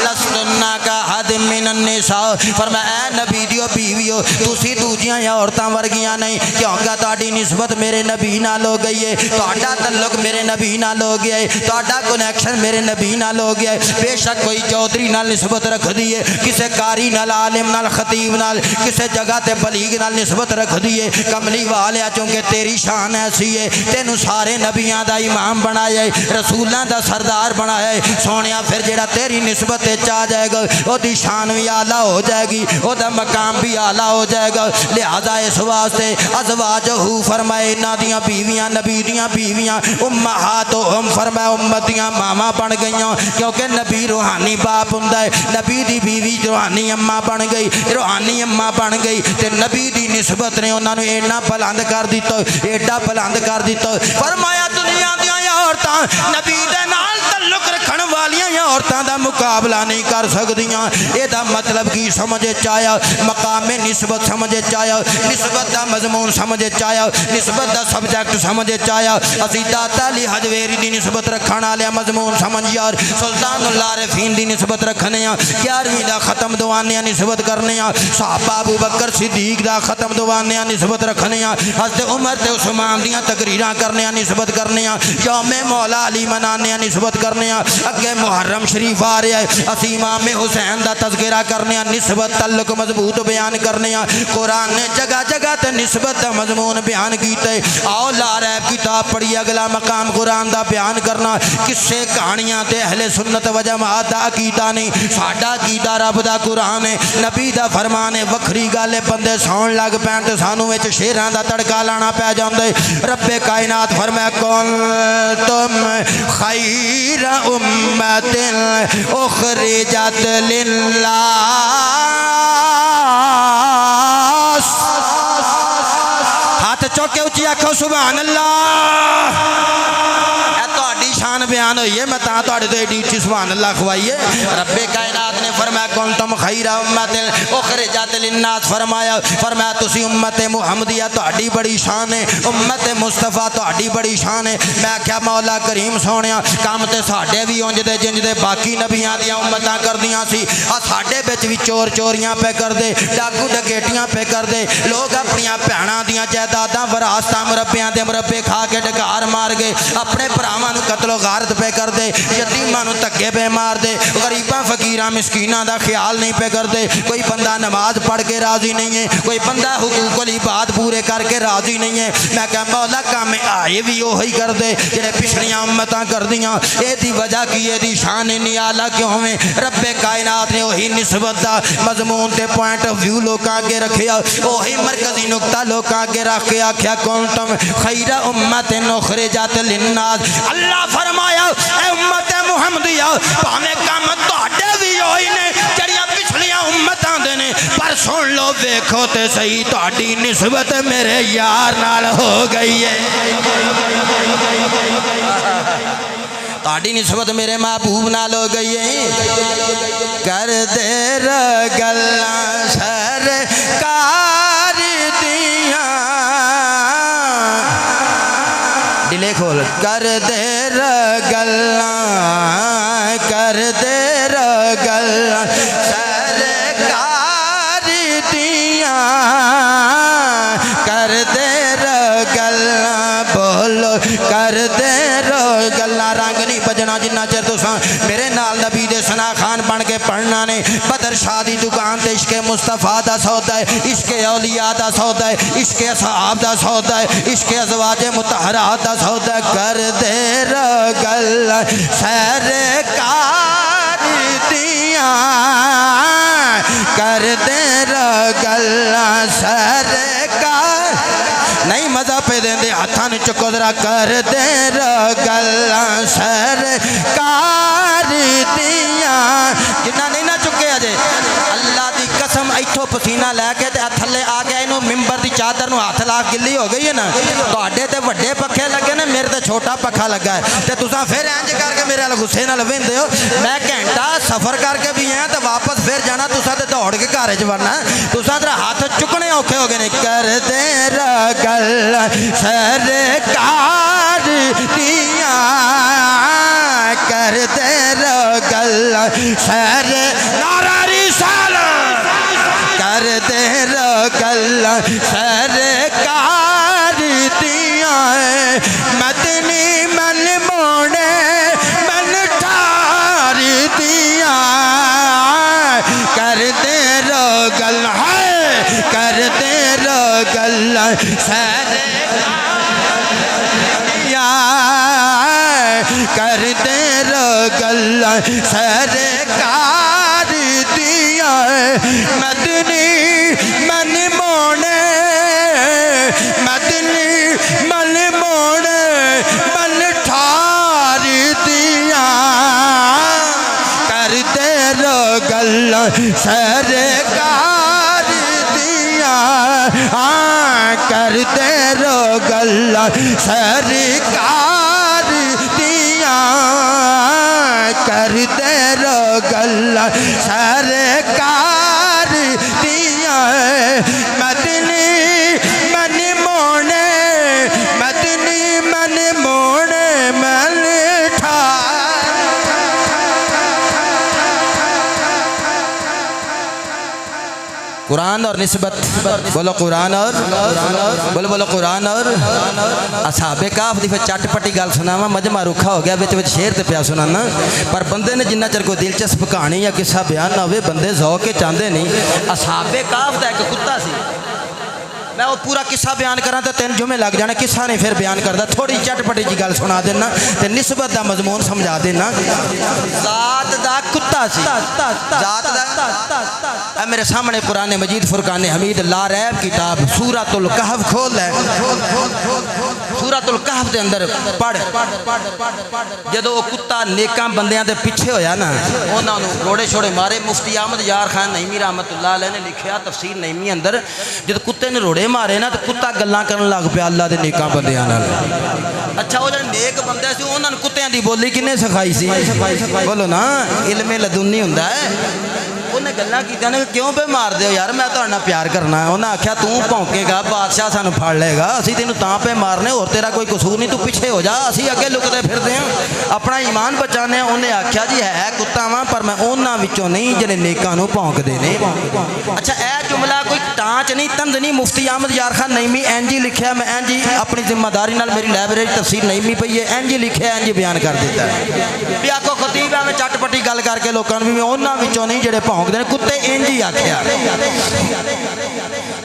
لستن کأحد من النساء فرمایا اے نبی دیو بیویو تسی دوجیاں عورتاں ورگیاں نہیں کیونکہ تہاڈی نسبت میرے نبی نال ہو گئی ہے تہاڈا تعلق میرے نبی نال ہو گیا ہے تہاڈا کنیکشن میرے نبی نال ہو گیا ہے بے شک کوئی چودھری نال نسبت رکھ دی ہے کسے قاری نال عالم نال خطیب نال کسے جگہ تے بلیغ نال نسبت رکھ دی ہے کملی والیا چونکہ تیری شان ایسی ہے تینوں سارے نبیاں دا امام بنایا ہے رسولاں دا سردار بنایا ہے سونیا پھر جڑا تیری نسبت چاہ جائے گا وہ دی شان بھی اعلیٰ ہو جائے گی وہ دا مقام بھی اعلیٰ ہو جائے گا لہذا اس واسطے ازواجہ فرمائے انہاں دیاں بیویاں نبی دیاں بیویاں امہاتہم فرمائے امت دیاں ماما بن گئیاں کیونکہ نبی روحانی باپ ہوندا ہے نبی دی بیوی روحانی اماں بن گئی روحانی اماں بن گئی تے نبی دی نسبت نے انہاں نوں اینا بلند کر دتا ایڈا بلند کر دتا فرمایا دنیا دیاں عورتاں نبی دے نال تعلق رکھن والیاں عورتاں دا مقابلہ نہیں کر سکدیاں اے دا مطلب کی سمجھے چاہیا مقام نسبت سمجھے چاہیا نسبت دا مضمون سمجھے چاہیا نسبت دا سبجیکٹ سمجھے چاہیا اسی داتا علی حجویری دی نسبت رکھن والے مضمون سمجھ یار سلطان العارفین دی نسبت رکھنے ہیں 11ویں دا ختم دوانے نسبت کرنے ہیں صحابہ ابو بکر صدیق دا ختم دوانے نسبت رکھنے ہیں حضرت عمر تے عثمان دیاں تقریراں کرنے نسبت کرنے ہیں یوم مولا علی منانے نسبت کرنے ہیں اگے محرم شریف آ رہا ہے اسی امام حسین دا تذکرہ کرنے نسبت تعلق مضبوط بیان کرنے قرآن نے جگہ جگہ تے نسبت دا مضمون بیان کیتے آؤ لا ریب کتاب پڑھی اگلا مقام قرآن دا بیان کرنا کسے کہانیاں تے اہل سنت و جماعت دا عقیدہ نہیں ساڈا عقیدہ رب دا قرآن ہے نبی دا فرمان ہے وکھری گل ہے بندے سون لگ پین تے سانو وچ شیراں دا تڑکا لانا پی جاندے رب کائنات فرمایا کنتم خیر امت اخرجت للناس ہاتھ چوکے اچھی آکھو سبحان اللہ شان بیان ہوئی ہے میں تاں تو ایڈی اچھی سبحان اللہ کھوائیے رب کائنات نے فرمایا کنتم خیر امت اخرجت للناس فرمایا تسی امت محمدیہ تہاڈی بڑی شان ہے امت مصطفیٰ تہاڈی بڑی شان ہے میں کیا مولا کریم سونیا کام تے ساڈے بھی اونج دے جنج دے باقی نبیاں دیاں امتاں کردیاں سی ساڈے وچ وی چور چوریاں پہ کر دے ڈاکو ڈکیٹیاں پہ کر دے لوگ اپنیاں بہناں دیاں جائیداداں وراثتاں مربیاں دے مربے کھا کے ڈکار مار گئے اپنے بھراواں نوں قتل و غارت پہ کر دے یتیماں نوں دھکے پہ مار دے غریباں فقیراں مسکیناں دا خیال نہیں پہ کر دے کوئی بندہ نماز پڑھ کے راضی نہیں ہے کوئی بندہ حقوق العباد پورے کر کے راضی نہیں ہے میں کہا مولا کام آئے بھی وہی کر دے جڑے پچھلیاں امتاں کر دیاں اے دی وجہ کی اے دی شان نیالہ کیوں میں رب کائنات نے وہی نسبت دا مضمون تے پوائنٹ آف ویو لوکاں اگے رکھیا وہی مرکزی نقطہ لوکاں اگے رکھ کے آکھیا کنتم خیر امت اخرجت للناس اللہ فرمایا اے امت محمدیہ پاویں کام تہاڈے وی ہوئی نے جڑیاں پچھلیاں امتاں دے نے پر سن لو ویکھو تے صحیح تہاڈی نسبت میرے یار نال ہو گئی ہے تہاڈی نسبت میرے محبوب نال ہو گئی ہے کر دے گلاں سرکار دیاں دلے کھول کر دے گلاں سرکار دیاں کر دے گلاں بولو کر دے گلاں رنگ نہیں بجنا جنہ چر تساں میرے نال نبی دے ثنا خان بن کے پڑھنا نے بدر شاہ دی دکان تے عشق مصطفیٰ دا سودا ہے عشق اولیاء دا سودا ہے عشق اصحاب دا سودا ہے عشق ازواج مطہرات دا سودا ہے کر دے گلاں سرکار دیاں کر دے گلاں سرکار نہیں مزہ پہ دیں دے ہاتھاں نے چکو ذرا کر دے گلاں سرکار دیاں جنہ نہیں نہ چکے اجے اللہ دی قسم ایتھوں پسینہ لے کے تے تھلے آ گیا انہوں ممبر دی چادر نو ہاتھ لا گلی ہو گئی ہے نا تہاڈے تے وڈے پکھے لگے نے میرے تے چھوٹا پکھا لگا ہے تے تساں پھر انج کر کے میرے نال غصے نال ویندے ہو میں گھنٹہ سفر کر کے بھی آیا تے واپس پھر جانا تساں تے دوڑ کے گھر وچ ورنا تساں تے ہاتھ چکنے اوکھے ہو گئے نے کر دے گلاں سرکار دیاں کر دے گلاں سر نعرہ رسالت کر دے گلاں سرکار دیاں مدنی من موڑے من ٹھار دیاں کر دے گلاں کر دے گلاں کر دے گلاں سرکار دیاں مدنی من موڑے مدنی من موڑے من ٹھار دیاں کر دے گلاں سرکار دیاں کر دے گلاں سرکار دیاں کر دے گلاں سرکار دیاں مدنی من موڑے مدنی من موڑے من ٹھار قرآن اور نسبت، بولو قرآن اور بولو قرآن اور اصحاب کہف دی پھر چٹ پٹی گل سناواں، مجمع رکھا ہو گیا، وچ وچ شعر تے پیا سنانا، پر بندے نے جنہ چر کوئی دلچسپ کہانی یا قصہ بیان نہ ہوئے بندے ذوق کے چاہندے نہیں۔ اصحاب کہف دا ایک کتا سی، میں وہ پورا قصہ بیان کراں تے 3 جمعے لگ جانے، قصہ نہیں پھر بیان کردا، تھوڑی چٹ پٹی جی گل سنا دینا تے نسبت دا مضمون سمجھا دینا۔ ذات دا کتا سی، ذات دا، اے میرے سامنے قرآن مجید فرقان حمید لا ریب کتاب سورۃ الکہف کھول ہے، سورۃ الکہف دے اندر پڑھ، جدو وہ کتا نیکاں بندیاں دے پیچھے ہویا نا، انہاں نوں روڑے چھوڑے مارے، مفتی احمد یار خان نعیمی رحمت اللہ علیہ نے لکھیا تفسیر نعیمی اندر، جدو کتے نے روڑے مارے نا تو کتا گلاں کرن لگ پیا اللہ دے نیکاں بندیاں نال۔ اچھا وہ جڑے نیک بندے سی انہاں نوں کتیاں دی بولی کنے سکھائی سی؟ بولو نا، علم لدنی ہوندا ہے۔ انہیں گلاں کیتیاں نے کیوں پہ مار دے ہو یار، میں تہاڈے نال پیار کرنا ہے۔ انہاں آکھیا تو بھونکے گا بادشاہ سانوں پھڑ لے گا، اسی تینوں تاں پہ مارنے، اور تیرا کوئی قصور نہیں، تو پیچھے ہو جا، اسی اگے لکدے پھردے ہیں اپنا ایمان بچانے ہیں۔ انہیں آکھیا جی ہے کتا واں پر میں انہاں وچوں نہیں جڑے نیکاں نوں بھونک دے نے۔ اچھا اے جملہ کوئی ٹانچ نہیں، طنز نہیں، مفتی احمد یار خان نعیمی اینجی لکھیا، میں اینجی اپنی ذمہ داری نال میری لائبریری تفسیر نعیمی پئی ہے، اینجی لکھیا اینجی بیان کر دیتا ہے۔ بھی آکو خطیب ہے میں چٹ پٹی گل کر کے لوکاں نوں بھی انہاں وچوں نہیں جڑے بھونک دے نے، کتے اینجی آکھیا،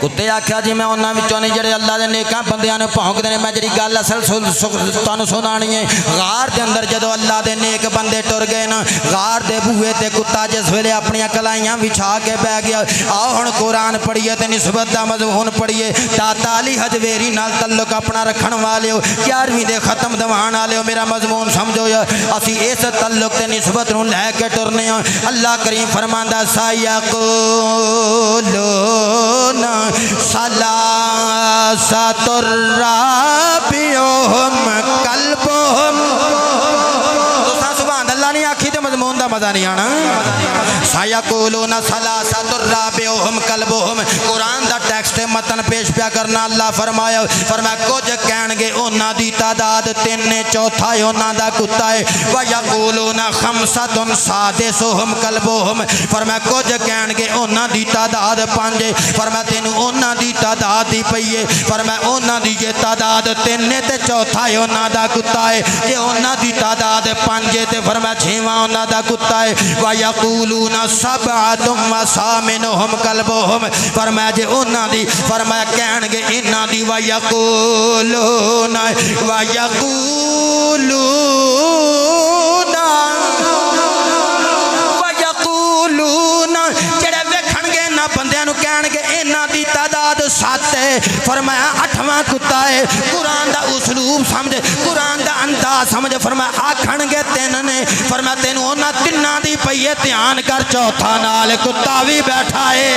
کتے آکھیا جی میں انہاں وچوں نہیں جڑے اللہ دے نیکاں بندیاں نوں بھونک دے نے۔ میں جڑی گل اصل تانوں سنانی ہے، غار دے اندر جدو اللہ دے نیک بندے ٹر گئے نا، غار دے بوئے تے کتا جس ویلے اپنی کلائیاں وچھا کے بہ گیا۔ آؤ ہن قرآن پڑھیے تے نسبت دا مضمون پڑھیے، داتا علی حجویری نال تعلق اپنا رکھن والیو، 11ویں دے ختم دوان والیو، میرا مضمون سمجھو یا اسی اس تعلق تے نسبت نوں لے کے ٹرنے ہاں۔ اللہ کریم فرماندا سایقولون ثلاثۃ رابعہم کلبہم، سبحان اللہ نہیں آکھی تے مضمون دا مزہ نہیں آنا۔ سایقولون ثلاثۃ رابعہم کلبہم، قرآن دا ٹیکسٹ متن پیش پیا کرنا۔ اللہ فرمایا کچھ کہن گے انہاں دی تعداد 3 چوتھا انہاں دا کتا ہے، ویقولون خمسۃ سادسہم کلبہم، فرمایا کچھ کہن گے انہاں دی تعداد 5، فرمایا تینوں انہاں دی تعداد دی پئی ہے، فرمایا انہاں دی یہ تعداد 3 تے چوتھا انہاں دا کتا ہے، تے انہاں دی تعداد 5 تے فرمایا 6واں انہاں دا کتا ہے، ویقولون سبعۃ وثامنہم کلبہم، فرمایا جے انہاں دی، فرمایا کہن گے انہاں دی، ویقولون جڑے ویکھن گے انہاں بندیاں نوں کہن گے انہاں دی تعداد 7 ہے، فرمایا 8واں کتا ہے۔ قرآن دا اسلوب سمجھ، قرآن دا انداز سمجھ، فرمایا آکھن گے 3 نے، فرمایا تینوں انہاں 3 دی پئی ہے، دھیان کر چوتھا نال کتا بھی بیٹھا ہے،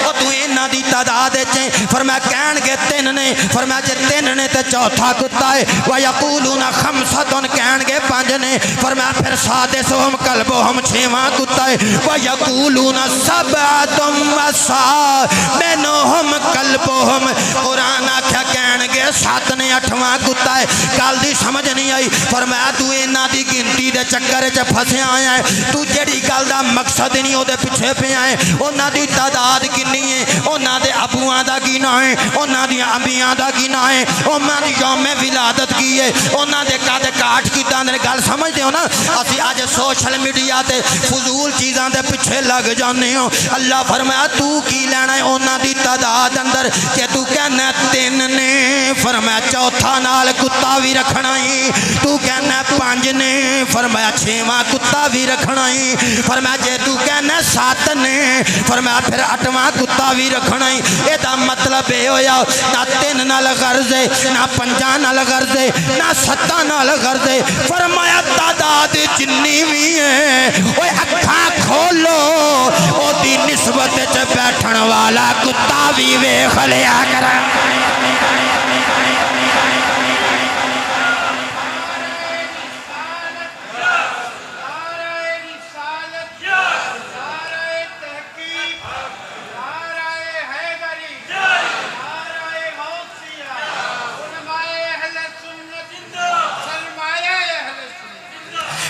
او تو انہاں دی تعداد چیں، فرمایا کہن گے 3 نے، فرمایا جے 3 نے تے چوتھا کتا ہے، ویقولون خمسۃ کہن گے 5 نے، فرمایا پھر سادسہم کلبہم 6واں کتا ہے، ویقولون سبعۃ وثامنہم کلبہم، قرآن آکھیا کہن گے 7 نے 8واں کتا ہے۔ گل دی سمجھ نہیں آئی، فرمایا تو انہاں دی گنتی دے چکر وچ پھسیا آیا ہے، تو جڑی گل دا مقصد نہیں او دے پیچھے پیا ہے۔ انہاں دی تعداد کنی ہے، انہاں دے ابوਆਂ دا کی نا ہے، انہاں دی انبیاء دا کی نا ہے، انہاں دی یوم ولادت کی ہے، انہاں دے قد کاٹ کیداں دے، گل سمجھدے ہو نا؟ اسی اج سوشل میڈیا تے فضول چیزاں دے پیچھے لگ جانے ہو۔ اللہ فرمایا تو کی لینا ہے انہاں دی تعداد اندر کہ تو کہنا 3 نے، فرمایا چوتھا نال کتا بھی رکھنا ہی، تو کہنا 5 نے، فرمایا 6واں کتا بھی رکھنا ہی، فرمایا جے تو کہنا 7 نے، فرمایا پھر 8واں کتا بھی رکھنا ہی۔ اے دا مطلب اے ہویا نہ 3 نال غرض ہے، نہ 5 نال غرض ہے، نہ 7 نال غرض ہے، فرمایا تعداد جنی بھی ہے، اوے اکھاں کھولو او دی نسبت چ بیٹھن والا کتا بھی ویکھ لیا کرا۔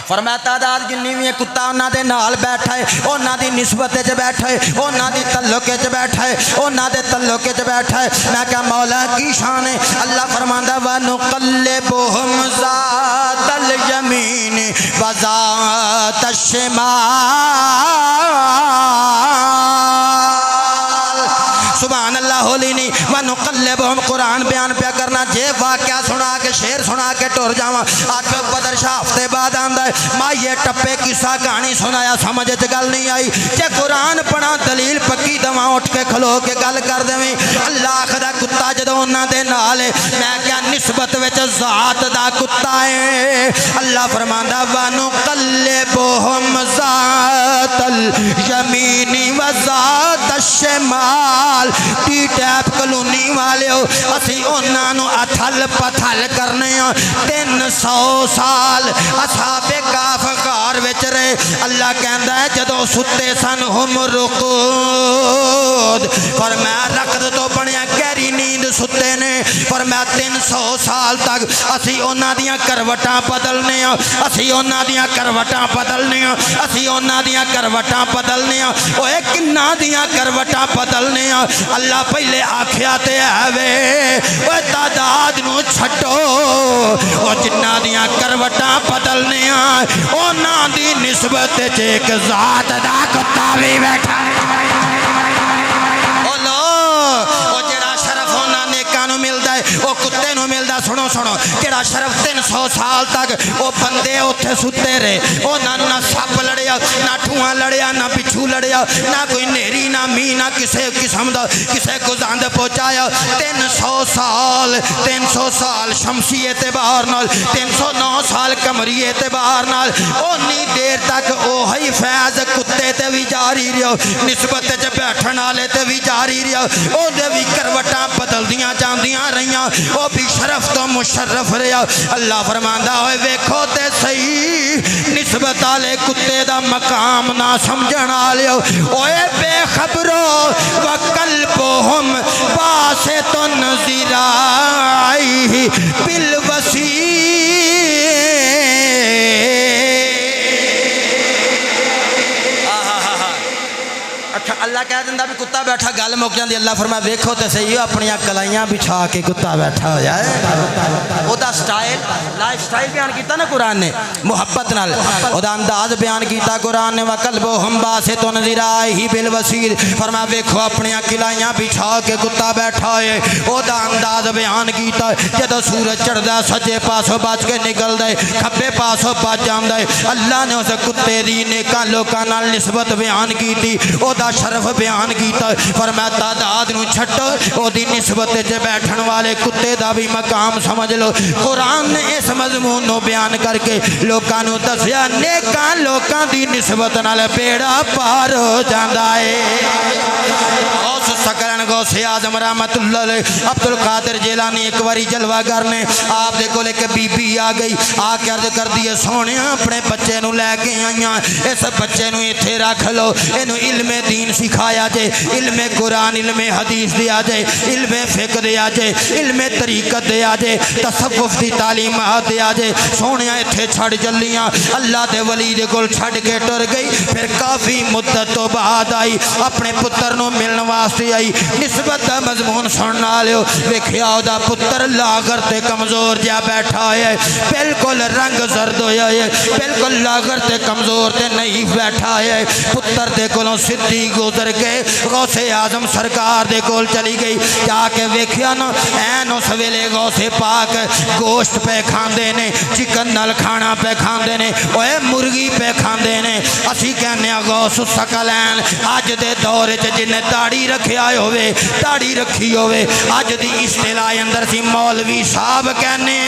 فرمایا تعداد جنی بھی کتا انہاں دے نال بیٹھا ہے انہاں دی نسبت وچ بیٹھا ہے انہاں دی تعلق وچ بیٹھا ہے انہاں دے تعلق وچ بیٹھا ہے میں کہا مولا کی شان ہے اللہ فرماندا وَنُقَلِّبُهُمْ ذَاتَ الْيَمِينِ وَذَاتَ الشِّمَالِ سبحان اللہ ہولی نہیں وَنُقَلِّبُهُمْ قرآن بیان پیا کرنا جے واقعہ سنا کے شعر سنا کے ٹور جاواں آج بدر شاہ ہفتے بعد آندا ہے ماں یہ ٹپے قصہ کہانی سنایا سمجھ چ گل نہیں آئی جے قرآن پڑھا دلیل پکی دواں اٹھ کے کھلو کے گل کر دیویں اللہ خدا کتا جدوں انہاں دے نال ہے میں کیا نسبت وچ ذات دا کتا ہے اللہ فرماندا وَنُقَلِّبُهُمْ ذَاتَ الْيَمِينِ وَذَاتَ الشِّمَالِ ٹی ٹیپ کلونی والے ہو اسی انہاں نو اتھل پتھل کرنے 300 سال اصحاب کاف غار وچ رہے اللہ کہندا ہے جدوں ستے سن ہم رقود فرمایا رقد تو بنیا گہری نیند ستے نے فرمایا 300 سال تک اسی انہاں دیاں کروٹاں بدلنے اسی انہاں دیاں کروٹاں بدلنے اسی انہاں دیاں کروٹاں بدلنے اوے کناں دیاں کروٹاں بدلنے اللہ پہلے آکھیا تے ہے وے اوے تعداد نو چھٹو او جنہاں دیاں کروٹاں بدلنے انہاں دی نسبت وچ ایک ذات دا کتا وی بیٹھا او لو او جڑا شرف انہاں نیکاں نو ملدا ہے او کتے نو ملدا سنو سنو جڑا شرف 300 سال تک او بندے اوتھے ستے رہے او نہ سپ لڑیا نہ ٹھواں لڑیا نہ بچھو لڑیا نہ کوئی نیری نہ می نہ کسے قسم دا کسے کو زند پہنچایا 300 سال شمسی اعتبار نال 309 سال قمری اعتبار نال اونی دیر تک اوہی فیض کتے تے بھی جاری رہو نسبت وچ بیٹھن والے تے بھی جاری رہو او دے بھی کروٹاں بدلدیاں جاندیاں رہیاں او بھی شرف تو مشرف رہا اللہ فرماندا ہوئے ویکھو تے صحیح نسبت والے کتے دا مقام نہ سمجھن والے اوے بے خبرو وَقَلْبُهُمْ بَاسِطٌ ذِرَاعِهِ بِالْوَسِيلِ اللہ کہہ دیندا بھی کتا بیٹھا گل مک جاندی اللہ فرمایا ویکھو تے صحیح اپنی کلائیاں بچھا کے کتا بیٹھا ہو جائے او دا سٹائل لائف سٹائل بیان کیتا نا قرآن نے محبت نال او دا انداز بیان کیتا قرآن نے وَقَلْبُهُمْ بَاسِطٌ ذِرَاعِهِ بِالْوَسِيلِ فرمایا ویکھو اپنی کلائیاں بچھا کے کتا بیٹھا ہے او دا انداز بیان کیتا جدوں سورج چڑھدا سجے پاسوں بچ کے نکلدا ہے کھبے پاسوں بچ جاندا ہے اللہ نے اس کتے دی نیکاں لوکاں نال نسبت بیان کیتی او دا شرف بیان کیتا فرمایا تعداد نو چھٹو او دی نسبت وچ بیٹھن والے کتے دا بھی مقام سمجھ لو قرآن نے اس مضمون نو بیان کر کے لوکاں نو دسیا نیکاں لوکاں دی نسبت نال بیڑا پار ہو جاندا ہے غوث سکرن غوث اعظم رحمت اللہ علیہ عبد القادر جیلانی ایک واری جلوہ کرنے آپ دے کول ایک بی بی آ گئی آ کے عرض کر دیے سونے اپنے بچے نو لے کے آئیاں اس بچے نو ایتھے رکھ لو اینو علم دین سکھایا جے علم قرآن علم حدیث دیا جے علم فقہ دیا جے علم طریقت دیا جے تصوف دی تعلیمات دیا جے سونے ایتھے چھڑ جلیاں اللہ دے ولی دے کول چھڑ کے ٹر گئی پھر کافی مدت تو بعد آئی اپنے پتر نو ملن واسطے آئی نسبت دا مضمون سننا لیو ویکھیا او دا پتر لاغر تے کمزور جا بیٹھا ہے بالکل رنگ زرد ہویا ہے بالکل لاغر تے کمزور تے نحیف بیٹھا ہے پتر دے کولوں سدھی گزر کے غوث اعظم سرکار دے کول چلی گئی جا کے ویکھیا نا این اس ویلے غوث پاک گوشت پہ کھاندے نے چکن نال کھانا پہ کھاندے نے اوے مرغی پہ کھاندے نے اسی کہنے غوث الثقلین اج دے دور وچ جن داڑھی رکھیا ہوئے داڑھی رکھی ہوئے اج دی اصطلاح اندر سی مولوی صاحب کہنے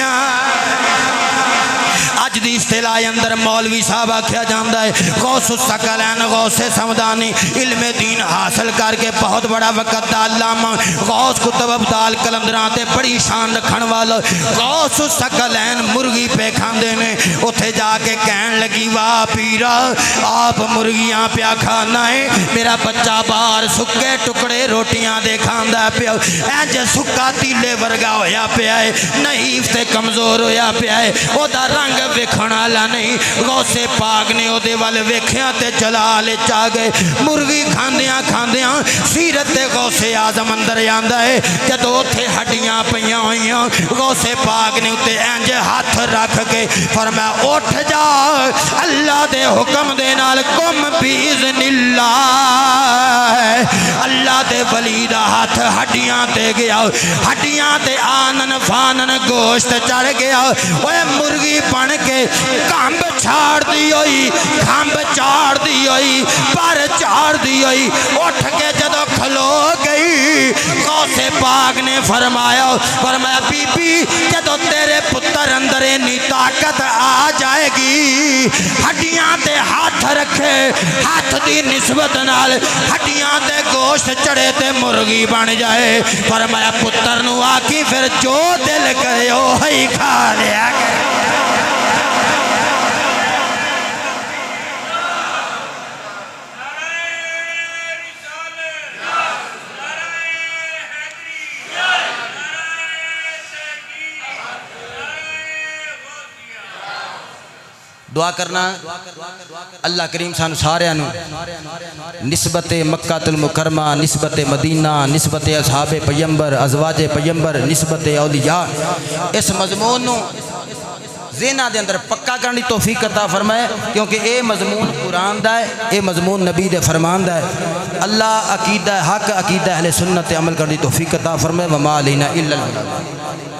اج دی اصطلاح اندر مولوی صاحب آکھیا جاندا ہے غوث الثقلین غوث سمدانی علم دین حاصل کر کے بہت بڑا وقت دا علامہ غوث کتب ابدال کلندراں تے بڑی شان رکھن والا غوث الثقلین مرغی پہ کھاندے نے اوتھے جا کے کہن لگی واہ پیرا آپ مرغیاں پیا کھانا ہے میرا بچہ باہر سکے ٹکڑے روٹیاں دے کھاندا پیا انج سکا تیلے ورگا ہویا پیا ہے نحیف تے کمزور ہویا پیا ہے او دا رنگ ویکھن والا نہیں غوث پاک نے او دے ول ویکھیا تے جلال چا گئے مرغی کھاندیاں کھاندیاں سیرت غوث اعظم اندر آندا ہے جدوں اوتھے ہڈیاں پیاں ہوئیاں غوث پاک نے تے انج ہاتھ رکھ کے فرمایا اٹھ جا اللہ دے حکم دے نال قم باذن اللہ اللہ دے ولی دا ہاتھ ہڈیاں تے گیا ہڈیاں تے آنن فانن گوشت چڑھ گیا اوے مرغی بن کے کھمب چھاڑ دی ہوئی کھمب چاڑ دی ہوئی پر چاڑ دی ہوئی اٹھ کے جدو کھلو گئی غوث پاک نے فرمایا بی بی جدو تیرے پتر اندر انی طاقت آ جائے گی ہڈیاں تے ہاتھ رکھے ہاتھ دی نسبت نال ہڈیاں تے گوشت چڑھے تے مرغی بن جائے فرمایا پتر نو آکی پھر جو دل کرے او ہی کھا لیا کرے دعا کرنا اللہ کریم سانو سارے نسبت مکہ المکرمہ نسبت مدینہ نسبت اصحاب پیمبر ازواج پیمبر نسبت اولیاء اس مضمون نو ذہناں دے اندر پکا کرنی توفیق عطا فرمائے کیونکہ اے مضمون قرآن دا ہے اے مضمون نبی دے فرمان دا ہے اللہ عقیدہ حق عقیدہ اہل سنت عمل کرنی توفیق عطا فرمائے وما علینا الا البلاغ